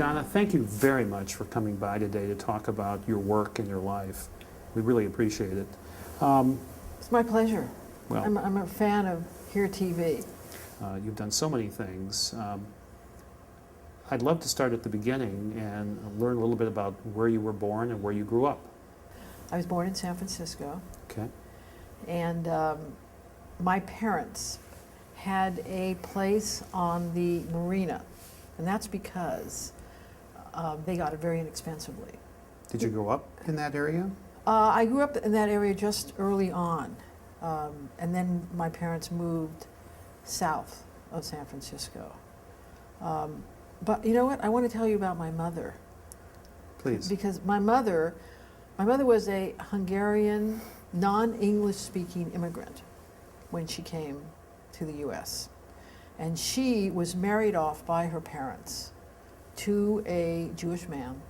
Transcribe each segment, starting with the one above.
Donna, thank you very much for coming by today to talk about your work and your life. We really appreciate it. It's my pleasure. Well, I'm a fan of Here TV. You've done so many things. I'd love to start at the beginning and learn a little bit about where you were born and where you grew up. I was born in San Francisco, Okay. and my parents had a place on the marina, and that's because they got it very inexpensively. Did you grow up in that area? I grew up in that area just early on, and then my parents moved south of San Francisco. But you know what? I want to tell you about my mother. Please. Because my mother was a Hungarian, non-English speaking immigrant when she came to the U.S. And she was married off by her parents to a Jewish man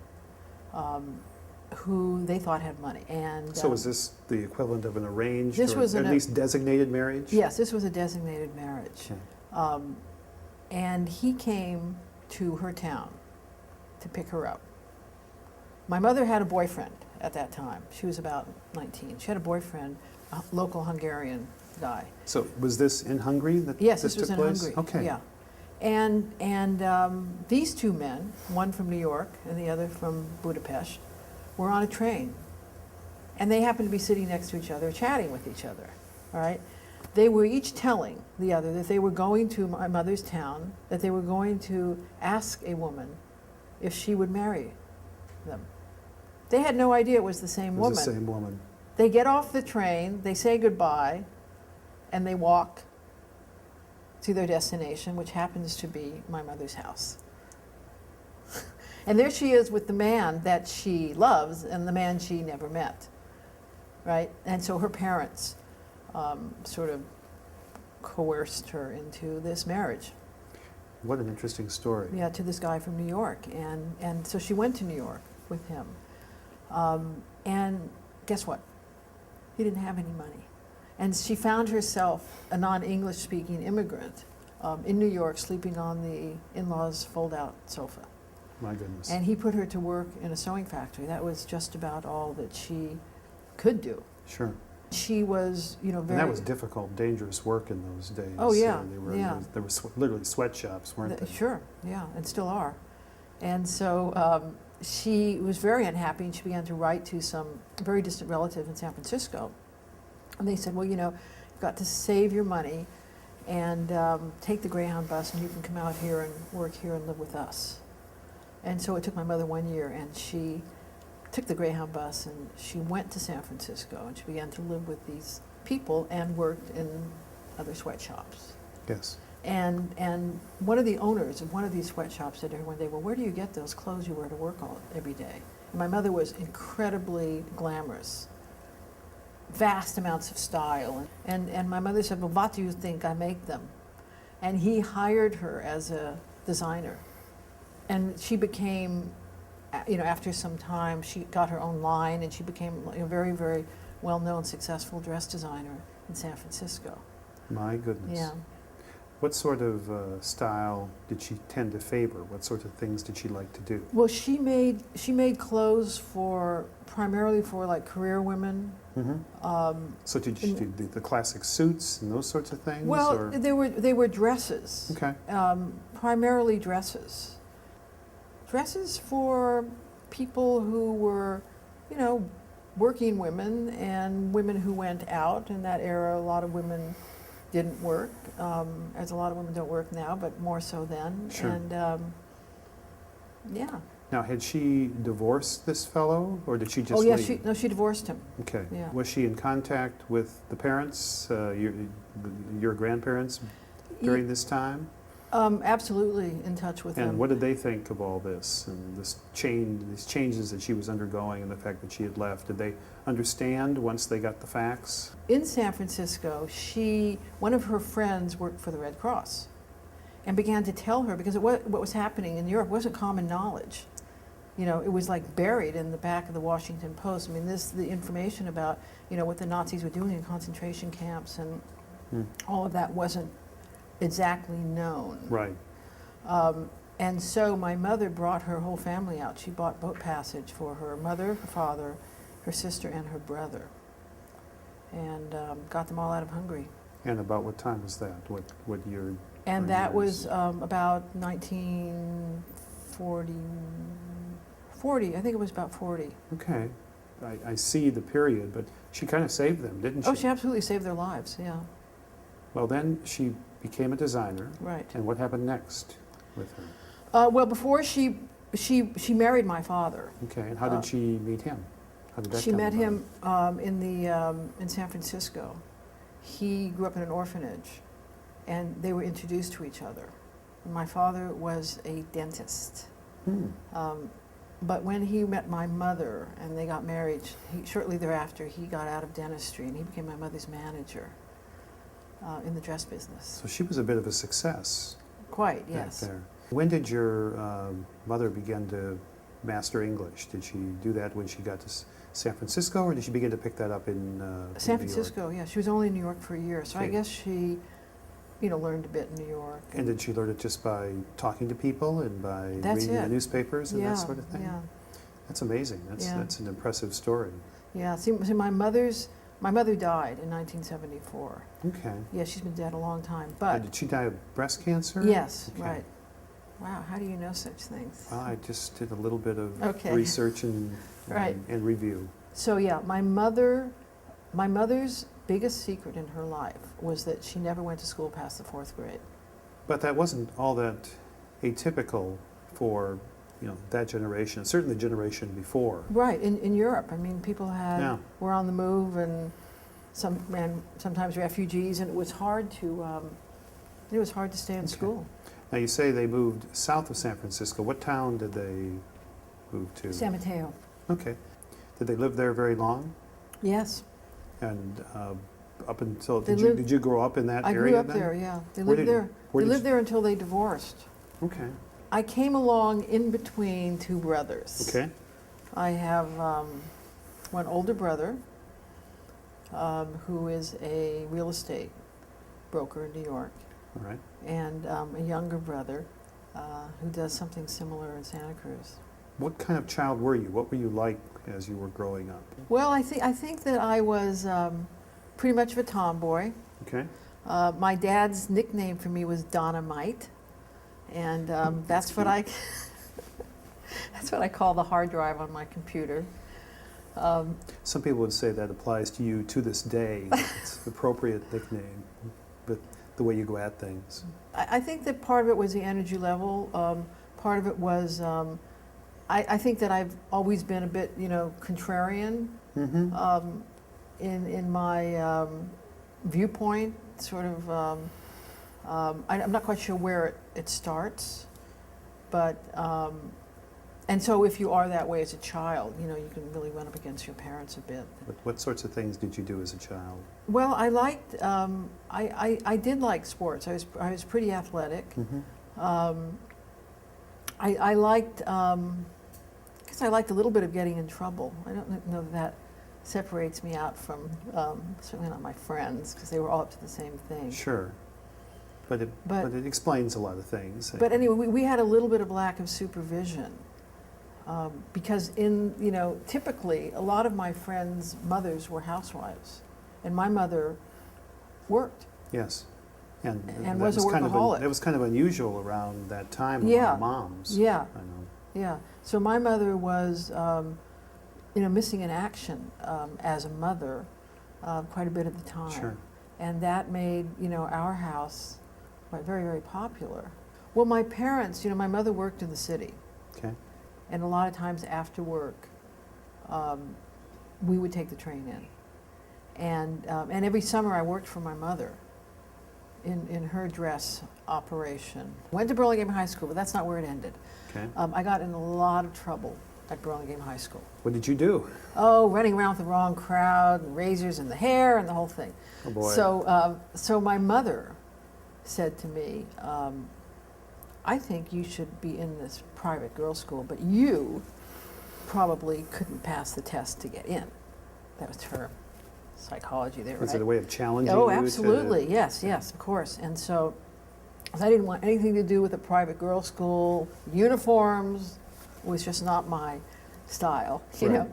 who they thought had money. And So was this the equivalent of an arranged this or was at least designated marriage? Yes, this was a designated marriage. Okay. And he came to her town to pick her up. My mother had a boyfriend at that time. She was about 19. She had a boyfriend, a local Hungarian guy. So was this in Hungary that Yes, this this was took in place? Hungary. Okay. Yeah. And these two men, one from New York and the other from Budapest, were on a train. And they happened to be sitting next to each other, chatting with each other, all right? They were each telling the other that they were going to my mother's town, that they were going to ask a woman if she would marry them. They had no idea it was the same It woman. was the same woman. They get off the train, they say goodbye, and they walk to their destination, which happens to be my mother's house. And there she is with the man that she loves and the man she never met, right? And so her parents sort of coerced her into this marriage. What an interesting story. Yeah, to this guy from New York. And so she went to New York with him. And guess what? He didn't have any money. And she found herself a non-English speaking immigrant in New York, sleeping on the in-laws fold-out sofa. My goodness. And he put her to work in a sewing factory. That was just about all that she could do. Sure. She was, you know, very... And that was difficult, dangerous work in those days. Oh, yeah, They were, yeah. There were literally sweatshops, weren't they? Sure, yeah, and still are. And so she was very unhappy, and she began to write to some very distant relative in San Francisco. And they said, well, you know, you've got to save your money and take the Greyhound bus, and you can come out here and work here and live with us. And so it took my mother 1 year, and she took the Greyhound bus, and she went to San Francisco, and she began to live with these people and worked in other sweatshops. Yes. And one of the owners of one of these sweatshops said to her one day, well, where do you get those clothes you wear to work every day? And my mother was incredibly glamorous, vast amounts of style. And my mother said, well, what do you think I make them? And he hired her as a designer. And she became, you know, after some time, she got her own line, and she became a very, very well-known, successful dress designer in San Francisco. My goodness. Yeah. What sort of style did she tend to favor? What sort of things did she like to do? Well, she made clothes primarily for like career women. Mm-hmm. So did she do the classic suits and those sorts of things? Well, or? they were dresses. Okay. Primarily dresses. Dresses for people who were, you know, working women and women who went out. In that era, a lot of women didn't work, as a lot of women don't work now, but more so then. Sure. And yeah. Now, had she divorced this fellow, or did she just Oh yeah, leave? she divorced him. Okay. Yeah. Was she in contact with the parents, your grandparents, during this time? Absolutely in touch with them. And what did they think of all this and this these changes that she was undergoing, and the fact that she had left? Did they understand once they got the facts? In San Francisco, one of her friends worked for the Red Cross, and began to tell her, because what was happening in Europe wasn't common knowledge. You know, it was like buried in the back of the Washington Post. I mean, the information about, you know, what the Nazis were doing in concentration camps and all of that wasn't exactly known. Right. And so my mother brought her whole family out. She bought boat passage for her mother, her father, her sister, and her brother, and got them all out of Hungary. And about what time was that? What year? And or that years? was about 1940, I think it was about 40. Okay. I see the period, but she kind of saved them, didn't she? Oh, she absolutely saved their lives, yeah, Well, then she became a designer. right. And what happened next with her? Well, before she married my father. Okay, and how did she meet him? How did that She come met about? him in San Francisco. He grew up in an orphanage, and they were introduced to each other. My father was a dentist. But when he met my mother and they got married, shortly thereafter he got out of dentistry and he became my mother's manager in the dress business. So she was a bit of a success Quite, back yes. there. When did your mother begin to master English? Did she do that when she got to San Francisco, or did she begin to pick that up in San New York? Francisco, yeah. She was only in New York for a year, so I Okay. guess she, learned a bit in New York. And did she learn it just by talking to people and by That's reading the it. newspapers and Yeah, that sort of thing? yeah, That's amazing. Yeah. That's an impressive story. yeah. See, my mother died in 1974. Okay. Yeah, she's been dead a long time, And but did she die of breast cancer? yes, Okay. right. Wow, how do you know such things? Well, I just did a little bit of Okay. research and, Right. and review. So yeah, my mother's biggest secret in her life was that she never went to school past the 4th grade. But that wasn't all that atypical for that generation, certainly the generation before. Right, in Europe, I mean, people Yeah. were on the move, and sometimes refugees, and it was hard to stay in Okay. school. Now you say they moved south of San Francisco. What town did they move to? San Mateo. Okay. Did they live there very long? Yes, And up until, They did you, lived- did you grow up in that I area grew up then? there. Yeah, they Where lived did- there. where They did lived there until they divorced. Okay. I came along in between two brothers. Okay. I have one older brother who is a real estate broker in New York, All right. and a younger brother who does something similar in Santa Cruz. What kind of child were you? What were you like as you were growing up? Well, I think that I was pretty much of a tomboy. Okay. My dad's nickname for me was Dynamite, and that's what I that's what I call the hard drive on my computer. Some people would say that applies to you to this day. It's an appropriate nickname, but the way you go at things. I think that part of it was the energy level. Part of it was I think that I've always been a bit, contrarian Mm-hmm. in my viewpoint. Sort of, I'm not quite sure where it starts, but and so if you are that way as a child, you can really run up against your parents a bit. What sorts of things did you do as a child? Well, I liked, I did like sports. I was pretty athletic. Mm-hmm. I liked, I guess I liked a little bit of getting in trouble. I don't know if that separates me out from, certainly not my friends, because they were all up to the same thing. Sure. But it explains a lot of things. But anyway, we had a little bit of lack of supervision. Because typically, a lot of my friends' mothers were housewives, and my mother worked. Yes. And And that was a kind workaholic. that was kind of unusual around that time Yeah. among moms. Yeah, I know. yeah. So my mother was, missing in action as a mother quite a bit at the time. Sure. And that made, our house very, very popular. Well, my parents, my mother worked in the city. Okay. And a lot of times after work, we would take the train in. And every summer I worked for my mother in her dress operation. Went to Burlingame High School, but that's not where it ended. Okay. I got in a lot of trouble at Burlingame High School. What did you do? Oh, running around with the wrong crowd, and razors in the hair, and the whole thing. Oh boy. So my mother said to me, I think you should be in this private girls' school, but you probably couldn't pass the test to get in. That was her psychology there, Was right? it a way of challenging Oh, you? absolutely. Yes, of course. And so 'cause I didn't want anything to do with a private girls' school. Uniforms was just not my style, you Right. know.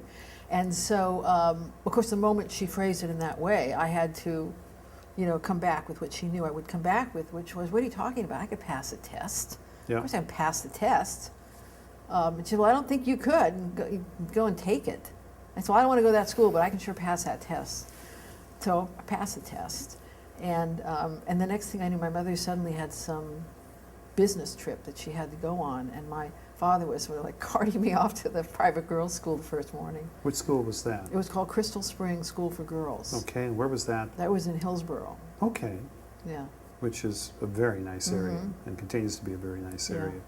And so, of course, the moment she phrased it in that way, I had to, come back with what she knew I would come back with, which was, what are you talking about? I could pass a test. Yeah. Of course I can pass the test. And she said, well, I don't think you could. Go and take it. I said, well, I don't want to go to that school, but I can sure pass that test. So I passed the test. And the next thing I knew, my mother suddenly had some business trip that she had to go on, and my father was sort of like carting me off to the private girls' school the first morning. Which school was that? It was called Crystal Springs School for Girls. Okay, and where was that? That was in Hillsborough. Okay, Yeah. which is a very nice area Mhm. and continues to be a very nice Yeah. area.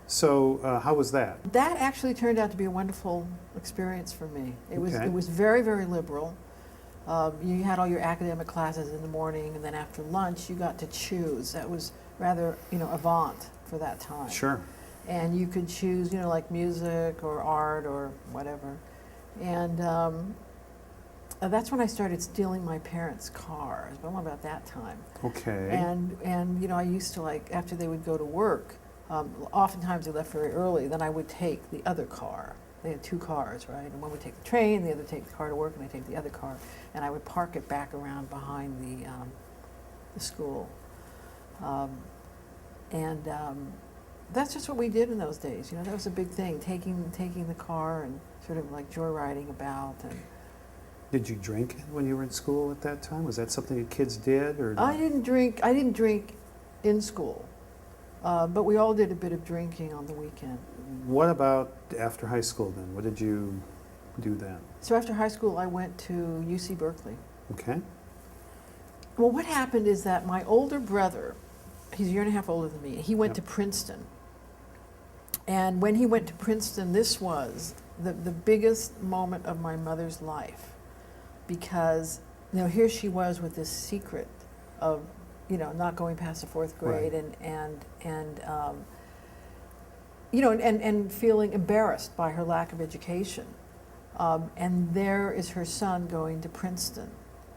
So how was that? That actually turned out to be a wonderful experience for me. It was Okay. it was very, very liberal. You had all your academic classes in the morning, and then after lunch you got to choose. That was rather, avant for that time. Sure. And you could choose, like music or art or whatever. And that's when I started stealing my parents' cars. But what about that time? Okay. And I used to, like, after they would go to work, oftentimes they left very early, then I would take the other car. They had two cars, right? And one would take the train, the other would take the car to work, and I'd take the other car. And I would park it back around behind the school. That's just what we did in those days. That was a big thing, taking the car and sort of like joyriding about. And Did you drink when you were in school at that time? Was that something that kids did, or? I didn't drink in school, but we all did a bit of drinking on the weekend. What about after high school then? What did you do then? So after high school, I went to UC Berkeley. Okay. Well, what happened is that my older brother, he's a year and a half older than me, he went Yep. to Princeton. And when he went to Princeton, this was the biggest moment of my mother's life, because here she was with this secret of not going past the fourth grade, Right. and feeling embarrassed by her lack of education. And there is her son going to Princeton,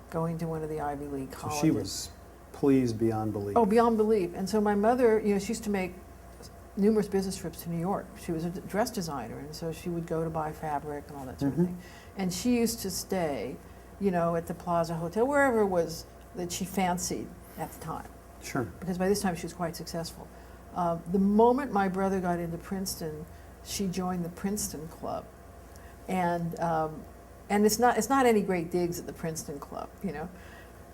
going to one of the Ivy League So colleges. she was pleased beyond belief. Oh, beyond belief. And so my mother, she used to make numerous business trips to New York. She was a dress designer, and so she would go to buy fabric and all that sort Mhm. of thing. And she used to stay, at the Plaza Hotel, wherever it was that she fancied at the time, Sure. because by this time she was quite successful. The moment my brother got into Princeton, she joined the Princeton Club. And it's not any great digs at the Princeton Club,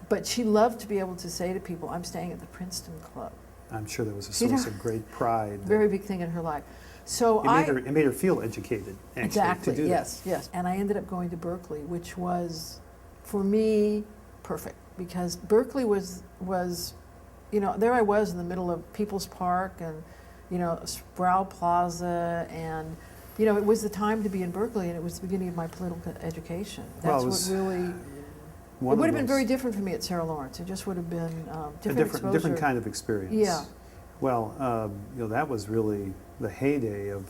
but she loved to be able to say to people, I'm staying at the Princeton Club. I'm sure there was a source of great pride. Very big thing in her life. So It made her feel educated, actually, exactly, to do yes. And I ended up going to Berkeley, which was, for me, perfect, because Berkeley was there I was in the middle of People's Park and Sproul Plaza, and it was the time to be in Berkeley, and it was the beginning of my political education. Well, That's it what really. It One would of have been those- very different for me at Sarah Lawrence. It just would have been a different exposure. kind of experience. Yeah. Well, that was really the heyday of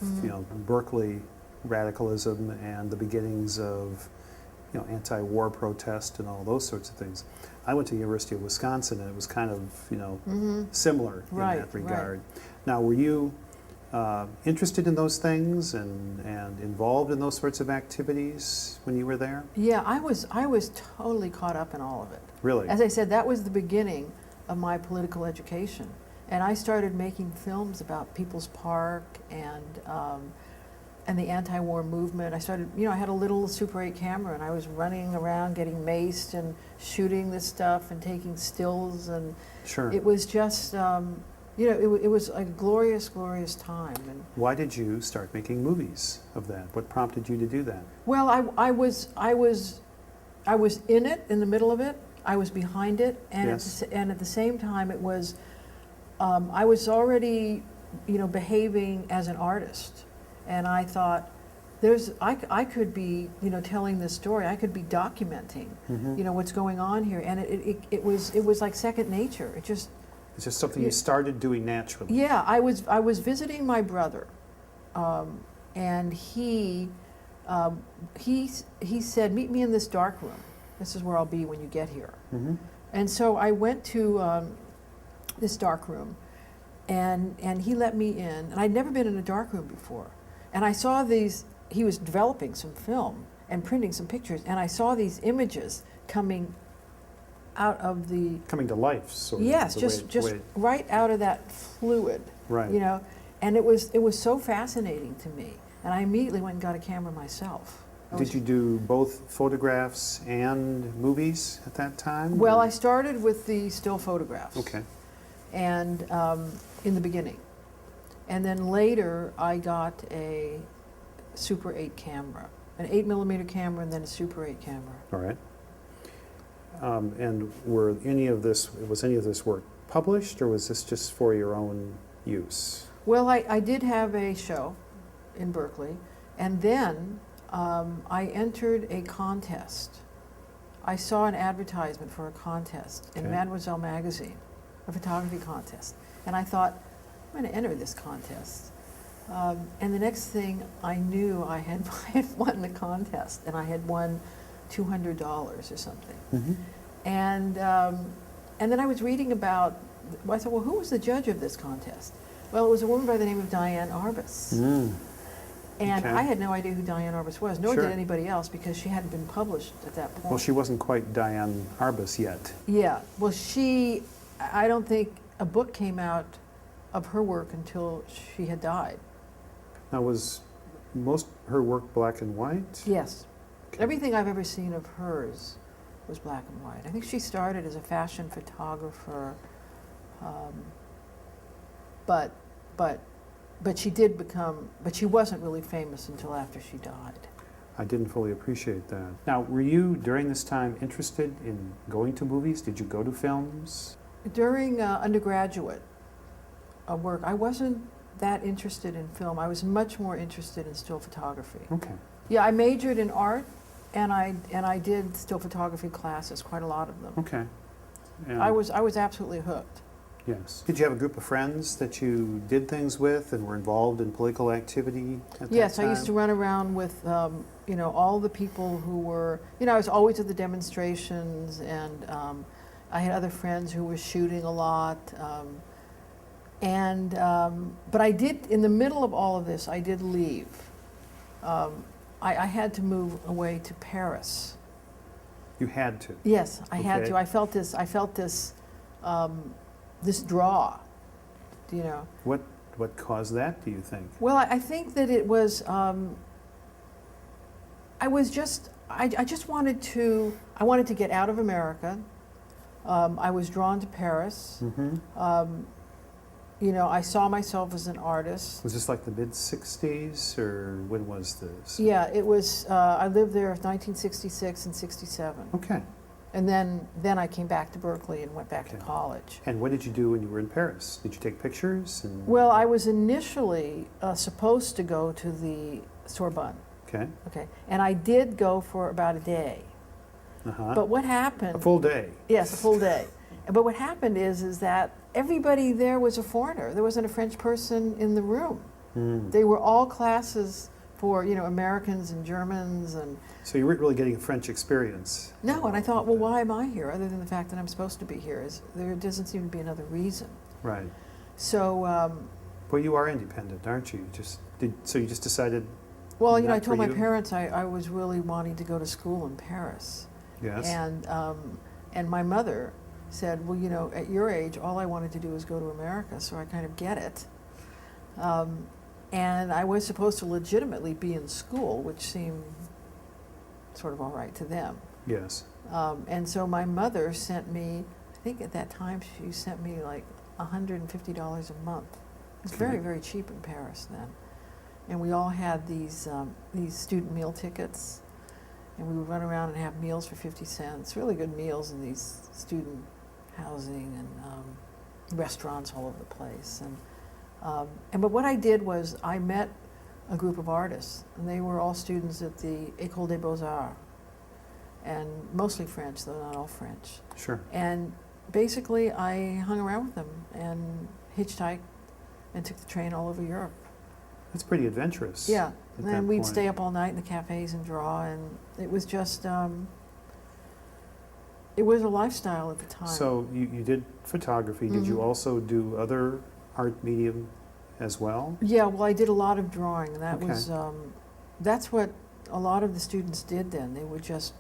Berkeley radicalism and the beginnings of anti-war protest and all those sorts of things. I went to the University of Wisconsin, and it was kind of similar in Right, that regard. Now, were you interested in those things and involved in those sorts of activities when you were there? Yeah, I was totally caught up in all of it. Really? As I said, that was the beginning of my political education. And I started making films about People's Park and the anti-war movement. I started, I had a little Super 8 camera, and I was running around getting maced and shooting this stuff and taking stills, and Sure. it was just, it was a glorious, glorious time. And Why did you start making movies of that? What prompted you to do that? well, I was in it, in the middle of it. I was behind it, and Yes. at the same time, it was. I was already, behaving as an artist, and I thought, I could be, telling this story. I could be documenting, what's going on here, and it was like second nature. It just. It's just something you started doing naturally. Yeah, I was visiting my brother, and he said, meet me in this dark room. This is where I'll be when you get here. Mm-hmm. And so I went to this dark room, And he let me in, and I'd never been in a darkroom before. And I saw these, he was developing some film and printing some pictures, and I saw these images coming out of the... Coming to life, sort of. Yes, the just way- right out of that fluid, Right. you know? And it was so fascinating to me, and I immediately went and got a camera myself. Did you do both photographs and movies at that time? Well, or- I started with the still photographs. Okay. And in the beginning. And then later, I got a Super 8 camera, an 8mm camera, and then a Super 8 camera. All right. And was any of this work published, or was this just for your own use? Well, I did have a show in Berkeley, and then I entered a contest. I saw an advertisement for a contest in Okay. Mademoiselle magazine, a photography contest. And I thought, I'm going to enter this contest. And the next thing I knew, I had won the contest, and I had won $200 or something. Mm-hmm. And then I was reading about, I thought, well, who was the judge of this contest? Well, it was a woman by the name of Diane Arbus. Mm. And Okay. I had no idea who Diane Arbus was, nor Sure. did anybody else, because she hadn't been published at that point. Well, she wasn't quite Diane Arbus yet. Yeah, well, I don't think a book came out of her work until she had died. Now, was most her work black and white? Yes. Okay. Everything I've ever seen of hers was black and white. I think she started as a fashion photographer, but she did become, but she wasn't really famous until after she died. I didn't fully appreciate that. Now, were you, during this time, interested in going to movies? Did you go to films? During undergraduate work, I wasn't that interested in film. I was much more interested in still photography. Okay. Yeah, I majored in art, and I did still photography classes, quite a lot of them. Okay. And I was absolutely hooked. Yes. Did you have a group of friends that you did things with and were involved in political activity at that Yes, time? I used to run around with all the people who were, I was always at the demonstrations, and I had other friends who were shooting a lot. But I did, in the middle of all of this, I did leave. I had to move away to Paris. You had to. Yes, I had Okay. to. I felt this draw, What caused that, do you think? Well, I think that it was, I just wanted to get out of America. I was drawn to Paris. Mm-hmm. I saw myself as an artist. Was this like the mid-'60s, or when was this? Yeah, it was, I lived there in 1966 and 67. Okay. And then I came back to Berkeley and went back to Okay. college. And what did you do when you were in Paris? Did you take pictures? Well, I was initially supposed to go to the Sorbonne. Okay. Okay, and I did go for about a day. Uh-huh. But what happened? A full day. Yes, a full day. But what happened is that everybody there was a foreigner. There wasn't a French person in the room. Mm. They were all classes for Americans and Germans and. So you weren't really getting a French experience. No, and I thought, well, why am I here? Other than the fact that I'm supposed to be here, there doesn't seem to be another reason. Right. So. Well, you are independent, aren't you? So you just decided. Well, not I for told my you? parents I was really wanting to go to school in Paris. Yes. And my mother said, well, at your age, all I wanted to do was go to America, so I kind of get it. And I was supposed to legitimately be in school, which seemed sort of all right to them. Yes. And so my mother sent me, I think at that time she sent me like $150 a month. It was very, Okay. very cheap in Paris then. And we all had these student meal tickets, and we would run around and have meals for 50 cents, really good meals in these student housing and restaurants all over the place. But what I did was I met a group of artists, and they were all students at the École des Beaux-Arts, and mostly French, though not all French. Sure. And basically I hung around with them and hitchhiked and took the train all over Europe. That's pretty adventurous. Yeah, at and that then we'd point. stay up all night in the cafes and draw, and it was just, it was a lifestyle at the time. So you did photography. Did you Mhm. also do other art medium as well? Yeah, well, I did a lot of drawing, and that Okay. was, that's what a lot of the students did then. They would just,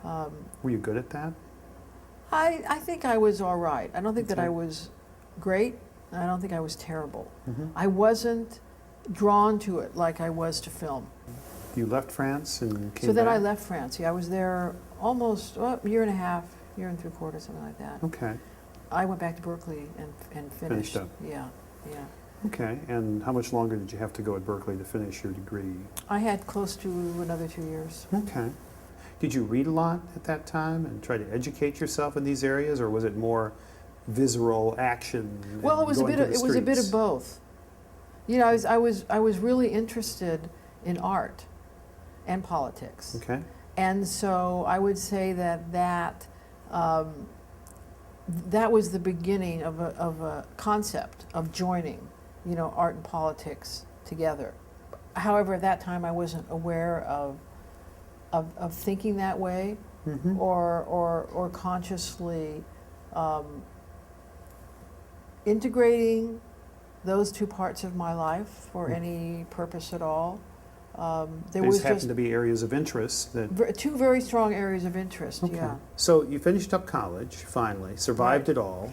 Were you good at that? I think I was all right. I don't think that Okay. I was great, and I don't think I was terrible. Mm-hmm. I wasn't drawn to it like I was to film. You left France and came So then back? I left France. Yeah, I was there almost a year and a half, year and 3/4, something like that. Okay, I went back to Berkeley and finished. Finished up. Yeah, yeah. okay. And how much longer did you have to go at Berkeley to finish your degree? I had close to another 2 years. Okay. Did you read a lot at that time and try to educate yourself in these areas, or was it more visceral action? and Well, it was a going bit. to the It was a bit of streets? both. You know, I was really interested in art and politics, Okay, and so I would say that that was the beginning of a concept of joining, you know, art and politics together. However, at that time I wasn't aware of thinking that way, mm-hmm. or consciously integrating those two parts of my life for Hmm. any purpose at all. There These was happen just to be areas of interest that. two very strong areas of interest. Okay. Yeah. So you finished up college finally, survived Right. it all,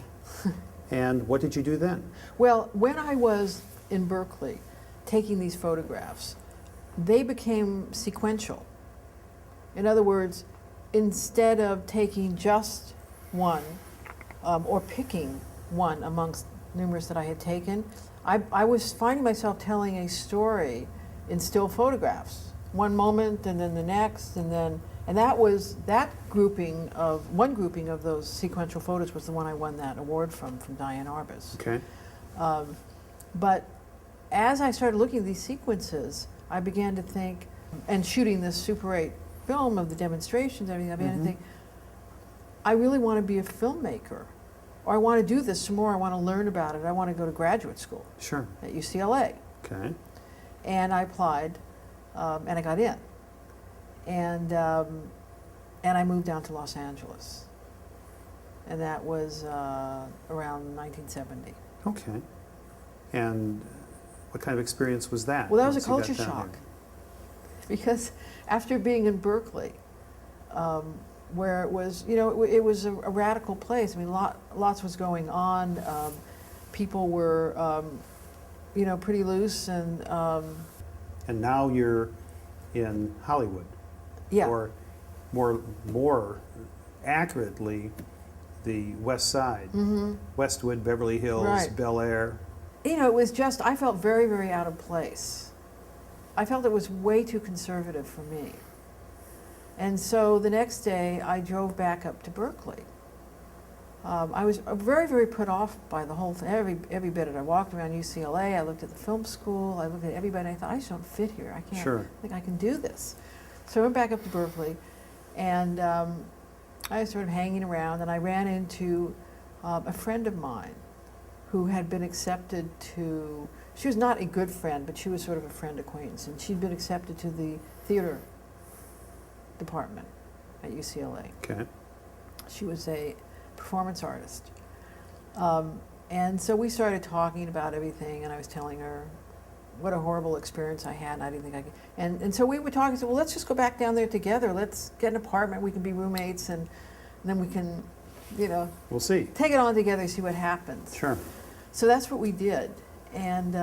and what did you do then? Well, when I was in Berkeley taking these photographs, they became sequential. In other words, instead of taking just one or picking one amongst numerous that I had taken, I was finding myself telling a story in still photographs. One moment and then the next, and that was one grouping of those sequential photos was the one I won that award from Diane Arbus. Okay. But as I started looking at these sequences, I began to think, and shooting this Super 8 film of the demonstrations, everything, I began to Mhm. think, I really want to be a filmmaker, or I want to do this some more. I want to learn about it. I want to go to graduate school Sure. at UCLA, Okay. and I applied, and I got in, and I moved down to Los Angeles, and that was around 1970. Okay. And what kind of experience was that? Well, that was a once you got culture down shock. there? Because after being in Berkeley, where it was, you know, it was a radical place. I mean, lots was going on. People were, you know, pretty loose, and And now you're in Hollywood, yeah, or more accurately, the West Side, hmm Westwood, Beverly Hills, Right. Bel Air. you know, it was just, I felt very, very out of place. I felt it was way too conservative for me. And so the next day, I drove back up to Berkeley. I was very, very put off by the whole thing, every bit of it. I walked around UCLA, I looked at the film school, I looked at everybody, and I thought, I just don't fit here. I can't Sure. think I can do this. So I went back up to Berkeley, and I was sort of hanging around, and I ran into a friend of mine who had been accepted to, she was not a good friend, but she was sort of a friend acquaintance, and she'd been accepted to the theater department at UCLA. Okay. She was a performance artist. And so we started talking about everything, and I was telling her what a horrible experience I had, and I didn't think I could. And so we were talking, said, well, let's just go back down there together. Let's get an apartment. We can be roommates, and then we can, you know, We'll see. take it on together, see what happens. Sure. So that's what we did. And,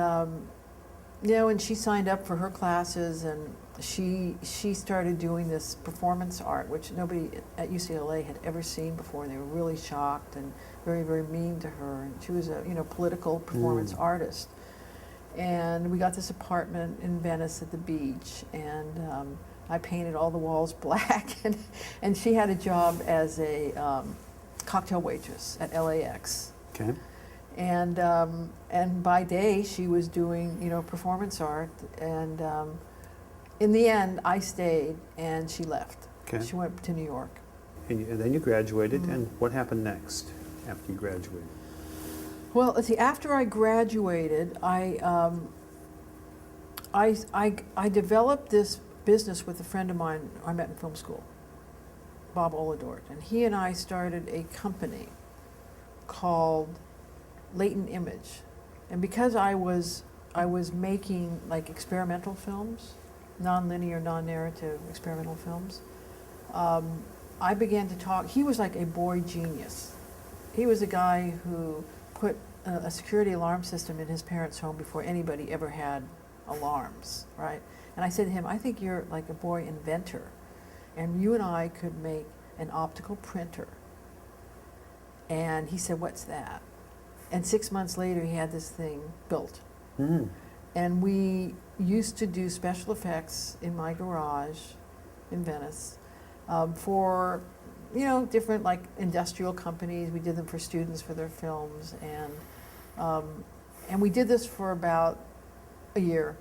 you know, and she signed up for her classes, and she started doing this performance art, which nobody at UCLA had ever seen before. They were really shocked and very, very mean to her. And she was a, you know, political performance artist. And we got this apartment in Venice at the beach, and I painted all the walls black. And she had a job as a cocktail waitress at LAX. Okay. And by day she was doing, you know, performance art, and in the end I stayed and she left. Okay. She went to New York. And then you graduated, Mhm. and what happened next after you graduated? Well, let's see. After I graduated, I developed this business with a friend of mine I met in film school, Bob Oladort, and he and I started a company called Latent Image. And because I was making like experimental films, non-linear, non-narrative experimental films, I began to talk. He was like a boy genius. He was a guy who put a security alarm system in his parents' home before anybody ever had alarms, right? And I said to him, I think you're like a boy inventor, and you and I could make an optical printer. And he said, what's that? And 6 months later, he had this thing built. Mm. And we used to do special effects in my garage in Venice for, you know, different like industrial companies. We did them for students for their films, and we did this for about a year,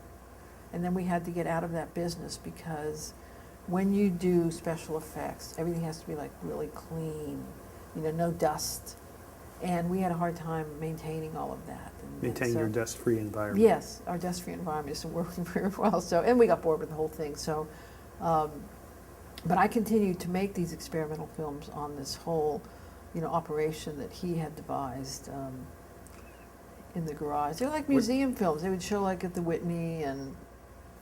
and then we had to get out of that business because when you do special effects, everything has to be like really clean, you know, no dust, and we had a hard time maintaining all of that. Maintain your dust-free environment. Yes, our dust-free environment isn't working very well. So, and we got bored with the whole thing. So, but I continued to make these experimental films on this whole, you know, operation that he had devised in the garage. They were like museum films. They would show like at the Whitney, and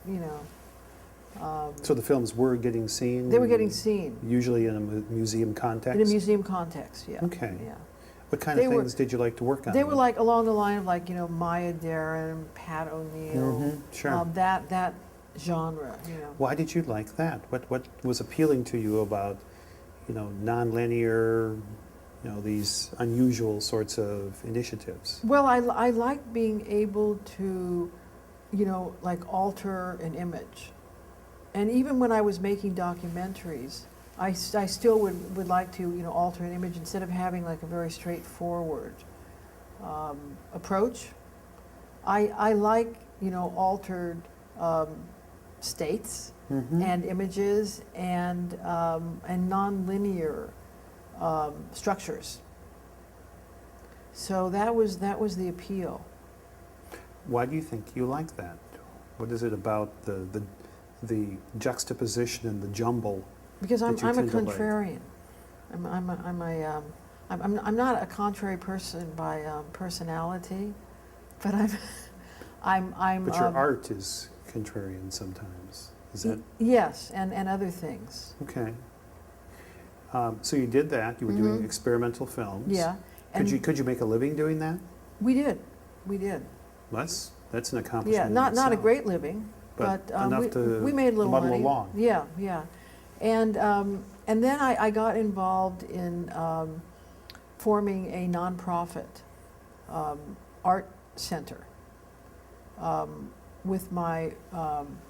you know. So the films were getting seen? They were getting seen. Usually in a museum context? In a museum context, yeah. Okay. Yeah. What kind of things did you like to work on? They were like along the line of like, you know, Maya Deren, Pat O'Neill, sure. that genre, you know. Why did you like that? What was appealing to you about, you know, nonlinear, you know, these unusual sorts of initiatives? Well, I like being able to, you know, like alter an image. And even when I was making documentaries, I still would like to, you know, alter an image instead of having like a very straightforward approach. I like, you know, altered states and images and non-linear structures. So that was the appeal. Why do you think you like that? What is it about the juxtaposition and the jumble? Because I'm a tend to like? contrarian. I'm not a contrary person by personality, but I'm. But your art is contrarian sometimes. Is that? Yes, and other things. Okay. So you did that. You were doing experimental films. Yeah. Could you make a living doing that? We did. That's an accomplishment. Yeah, in not a itself. great living, but enough to we made a little muddle money. along. Yeah, yeah. And then I got involved in forming a nonprofit art center with my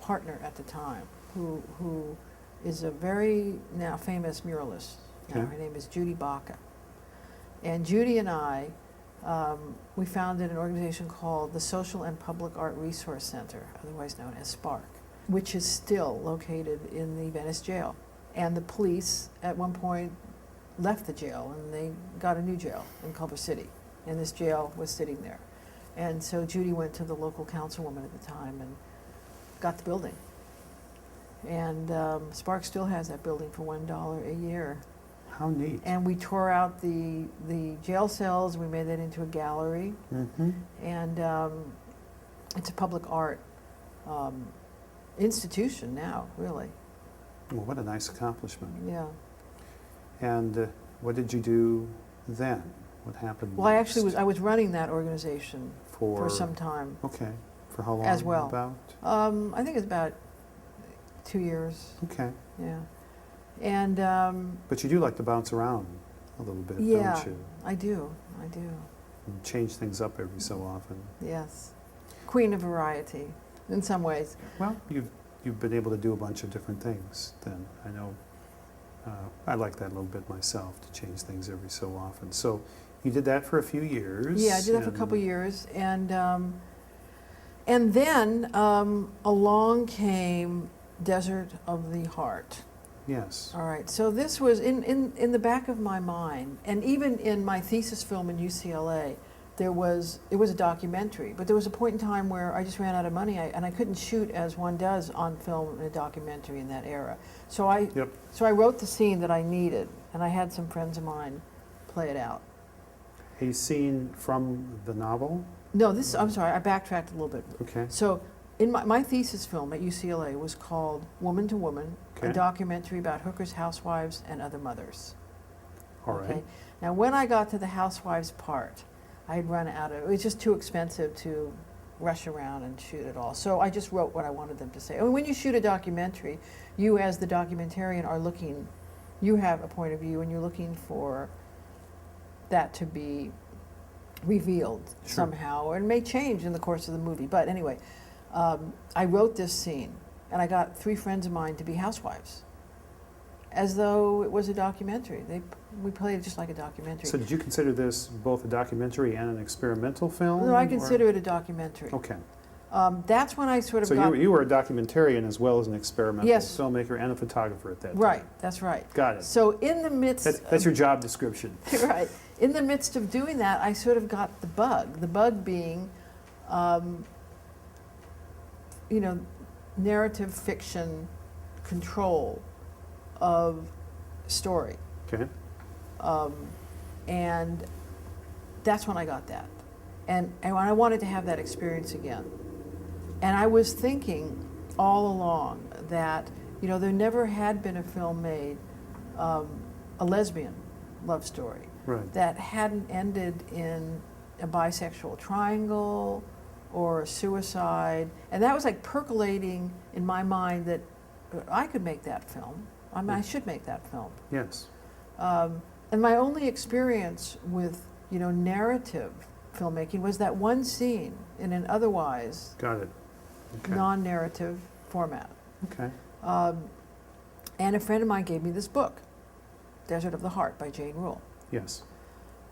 partner at the time, who is a very now famous muralist. Okay. Her name is Judy Baca. And Judy and I, we founded an organization called the Social and Public Art Resource Center, otherwise known as SPARC, which is still located in the Venice jail. And the police at one point left the jail and they got a new jail in Culver City. And this jail was sitting there. And so Judy went to the local councilwoman at the time and got the building. And SPARC still has that building for $1 a year. How neat. And we tore out the jail cells, we made that into a gallery. And it's a public art institution now, really. Well, what a nice accomplishment. Yeah. And what did you do then? What happened Well, next? I was running that organization for some time. Okay. For how long? As well. About? I think it's about 2 years. Okay. Yeah. And But you do like to bounce around a little bit, yeah, don't you? I do. And change things up every so often. Yes. Queen of variety, in some ways. Well, you've been able to do a bunch of different things then. I know I like that a little bit myself, to change things every so often. So you did that for a few years. Yeah, I did that for a couple of years. And then along came Desert of the Heart. Yes. All right, so this was in the back of my mind, and even in my thesis film in UCLA, it was a documentary, but there was a point in time where I just ran out of money, and I couldn't shoot as one does on film in a documentary in that era. So I wrote the scene that I needed, and I had some friends of mine play it out. A scene from the novel? No, this, I'm sorry, I backtracked a little bit. Okay. So in my thesis film at UCLA was called Woman to Woman, Okay. a documentary about hookers, housewives, and other mothers. All right. Now, when I got to the housewives part, I had run out of, it was just too expensive to rush around and shoot it all. So I just wrote what I wanted them to say. I mean, when you shoot a documentary, you as the documentarian are looking, you have a point of view and you're looking for that to be revealed Sure. somehow, or it may change in the course of the movie. But anyway, I wrote this scene and I got 3 friends of mine to be housewives, as though it was a documentary. We played it just like a documentary. So did you consider this both a documentary and an experimental film? No, I or- consider it a documentary. Okay. That's when I sort of So got... you were a documentarian as well as an experimental Yes. filmmaker and a photographer at that time. Right, that's right. Got it. So in the midst... That's your job description. Right. In the midst of doing that, I sort of got the bug. The bug being, you know, narrative fiction control of story. Okay. And that's when I got that. And I wanted to have that experience again. And I was thinking all along that, you know, there never had been a film made, a lesbian love story, Right. that hadn't ended in a bisexual triangle or a suicide. And that was like percolating in my mind that I could make that film. I mean, I should make that film. Yes. And my only experience with, you know, narrative filmmaking was that one scene in an otherwise Got it. Okay. non-narrative format. Okay. And a friend of mine gave me this book, Desert of the Heart by Jane Rule, Yes.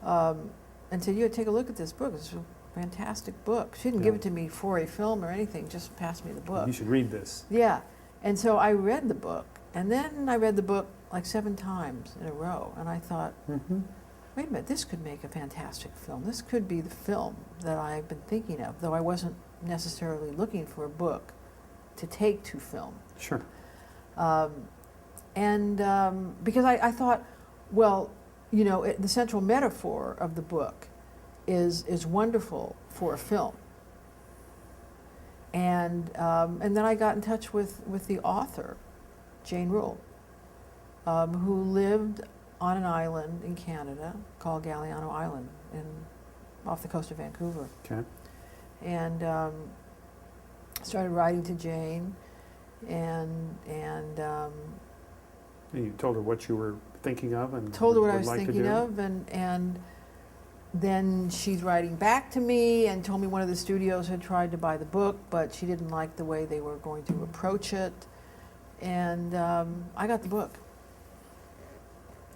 and said, "You take a look at this book. It's a fantastic book." She didn't give it to me for a film or anything, just passed me the book. You should read this. Yeah. And so I read the book, and then I read the book like 7 times in a row, and I thought, Mm-hmm. wait a minute, this could make a fantastic film. This could be the film that I've been thinking of, though I wasn't necessarily looking for a book to take to film. Sure. Because I thought, well, you know, the central metaphor of the book is wonderful for a film. And then I got in touch with the author, Jane Rule, who lived on an island in Canada called Galiano Island off the coast of Vancouver. Okay. And started writing to Jane, and And you told her what you were thinking of and told her what I would was like to thinking do? of, and then she's writing back to me and told me one of the studios had tried to buy the book, but she didn't like the way they were going to approach it, and I got the book.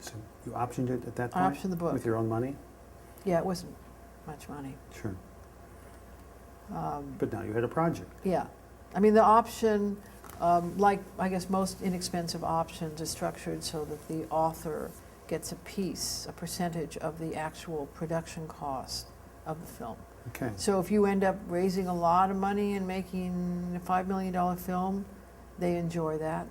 So you optioned it at that I point? optioned the book. With your own money? Yeah, it wasn't much money. Sure. But now you had a project. Yeah, I mean the option, like I guess most inexpensive options, is structured so that the author gets a piece, a percentage of the actual production cost of the film. Okay. So if you end up raising a lot of money and making a $5 million film, they enjoy that.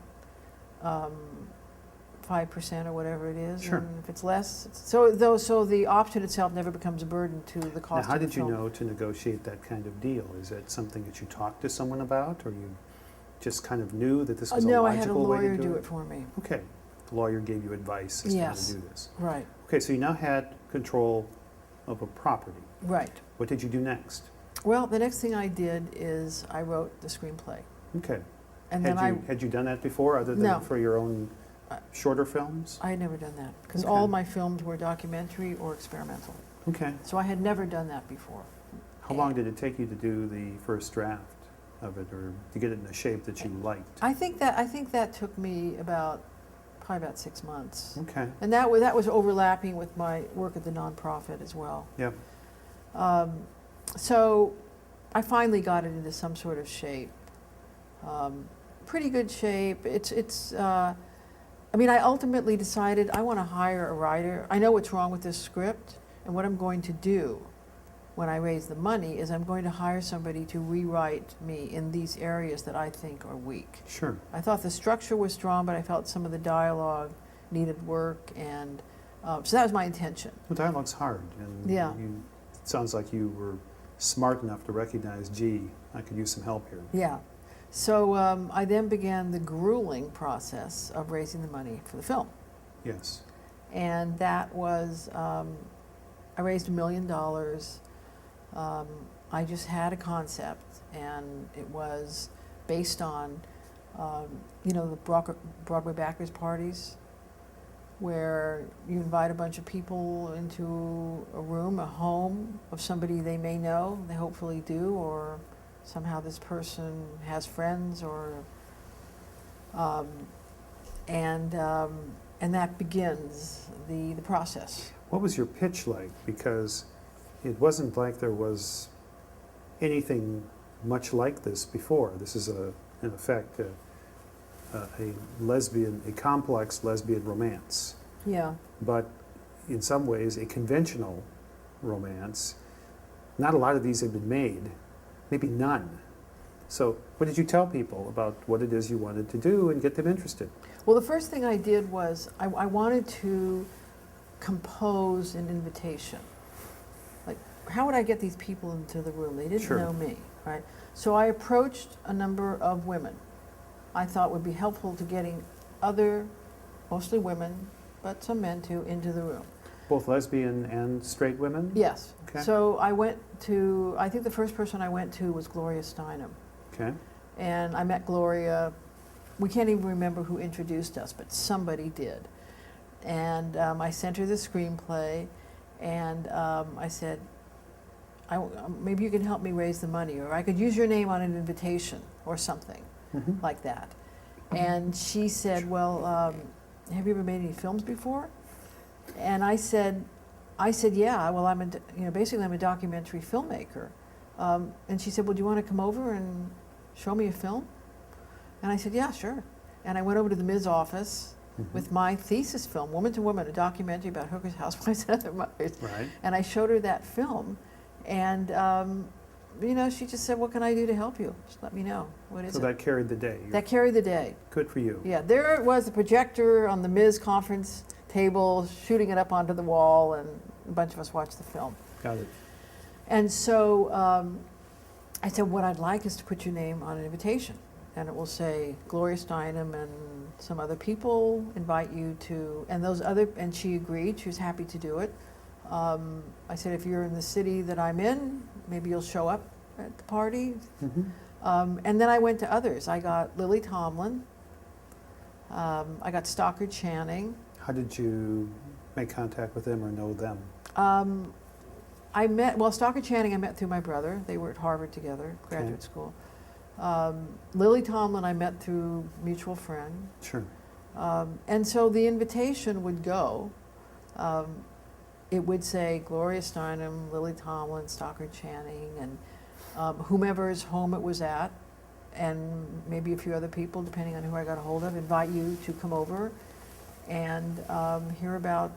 5% or whatever it is. Sure. And if it's less, so the option itself never becomes a burden to the Now, cost how of the did you film. know to negotiate that kind of deal? Is that something that you talked to someone about, or you just kind of knew that this was a No, I had a logical way to lawyer do do it? it for me. Okay. The lawyer gave you advice as to how Yes. to do this. Right, Okay, so you now had control of a property. right. What did you do next? Well, the next thing I did is I wrote the screenplay. Okay. And then Had you done that before, other than No. for your own Uh, shorter films? I had never done that, because Okay. all my films were documentary or experimental. Okay. So I had never done that before. How long did it take you to do the first draft of it, or to get it in the shape that you liked? I think that took me probably about 6 months. Okay. And that was overlapping with my work at the nonprofit as well. Yep. So I finally got it into some sort of shape. Pretty good shape. I mean, I ultimately decided I want to hire a writer. I know what's wrong with this script, and what I'm going to do when I raise the money is I'm going to hire somebody to rewrite me in these areas that I think are weak. Sure. I thought the structure was strong, but I felt some of the dialogue needed work, and so that was my intention. Well, dialogue's hard, and Yeah. it sounds like you were smart enough to recognize, gee, I could use some help here. Yeah. So I then began the grueling process of raising the money for the film. Yes. And that was, I raised $1 million. I just had a concept, and it was based on, the Broadway backers parties, where you invite a bunch of people into a room, a home of somebody they may know, they hopefully do, or somehow this person has friends, or, and that begins the process. What was your pitch like? Because it wasn't like there was anything much like this before. This is in effect, a complex lesbian romance, Yeah. but in some ways a conventional romance. Not a lot of these have been made, maybe none. So what did you tell people about what it is you wanted to do and get them interested? Well, the first thing I did was I wanted to compose an invitation. Like, how would I get these people into the room? They didn't Sure. know me, right? So I approached a number of women I thought would be helpful to getting other, mostly women, but some men too, into the room. Both lesbian and straight women? Yes. Okay. So I think the first person I went to was Gloria Steinem. Okay. And I met Gloria, we can't even remember who introduced us, but somebody did. And I sent her the screenplay, and I said, maybe you can help me raise the money, or I could use your name on an invitation or something like that. And she said, well, have you ever made any films before? And I said, yeah, well, basically I'm a documentary filmmaker. And she said, well, do you want to come over and show me a film? And I said, yeah, sure. And I went over to the Ms. office with my thesis film, Woman to Woman, a documentary about hookers, housewives, and other mothers. Right. And I showed her that film, and she just said, what can I do to help you? Just let me know. What is it? So that carried the day. That carried the day. Good for you. Yeah, there it was, a projector on the Ms. conference table, shooting it up onto the wall, and a bunch of us watched the film. Got it. And so I said, what I'd like is to put your name on an invitation. And it will say, Gloria Steinem and some other people invite you to, and she agreed, she was happy to do it. I said, if you're in the city that I'm in, maybe you'll show up at the party. And then I went to others. I got Lily Tomlin. I got Stockard Channing. How did you make contact with them or know them? Stockard Channing I met through my brother. They were at Harvard together, graduate school. Lily Tomlin I met through mutual friend. Sure. And so the invitation would go. It would say Gloria Steinem, Lily Tomlin, Stockard Channing, and whomever's home it was at, and maybe a few other people, depending on who I got a hold of, invite you to come over and hear about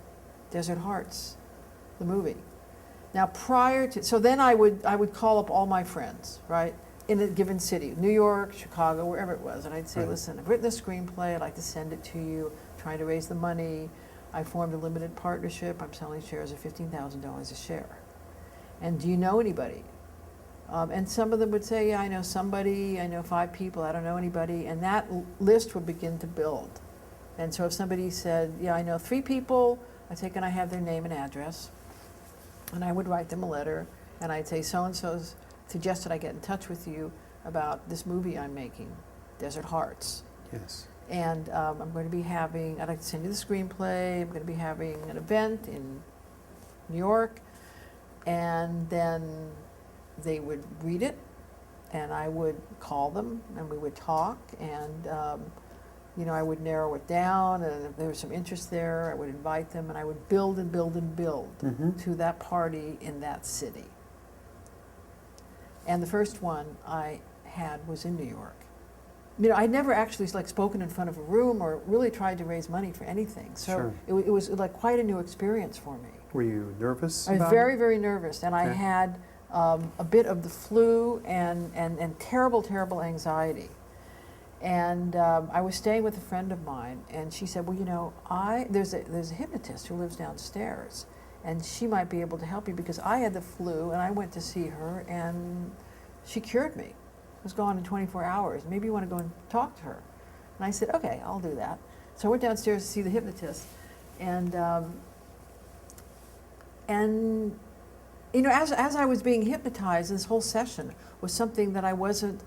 Desert Hearts, the movie. Now so then I would call up all my friends, right, in a given city, New York, Chicago, wherever it was, and I'd say, Right. listen, I've written a screenplay, I'd like to send it to you, trying to raise the money. I formed a limited partnership, I'm selling shares at $15,000 a share. And do you know anybody? And some of them would say, yeah, I know somebody, I know 5 people, I don't know anybody, and that list would begin to build. And so if somebody said, yeah, I know 3 people, I'd say, can I have their name and address? And I would write them a letter, and I'd say, so-and-so's suggested I get in touch with you about this movie I'm making, Desert Hearts. Yes. And I'm going to be I'd like to send you the screenplay, I'm going to be having an event in New York, and then they would read it, and I would call them, and we would talk, and I would narrow it down, and if there was some interest there, I would invite them, and I would build and build and build to that party in that city. And the first one I had was in New York. I'd never actually spoken in front of a room or really tried to raise money for anything. So Sure. it was like quite a new experience for me. Were you nervous I was about very, it? very nervous, and I Okay. had a bit of the flu and terrible, terrible anxiety. And I was staying with a friend of mine, and she said, well, there's a hypnotist who lives downstairs, and she might be able to help you because I had the flu and I went to see her and she cured me. I was gone in 24 hours. Maybe you want to go and talk to her. And I said, okay, I'll do that. So I went downstairs to see the hypnotist, and you know, as I was being hypnotized, this whole session was something that I wasn't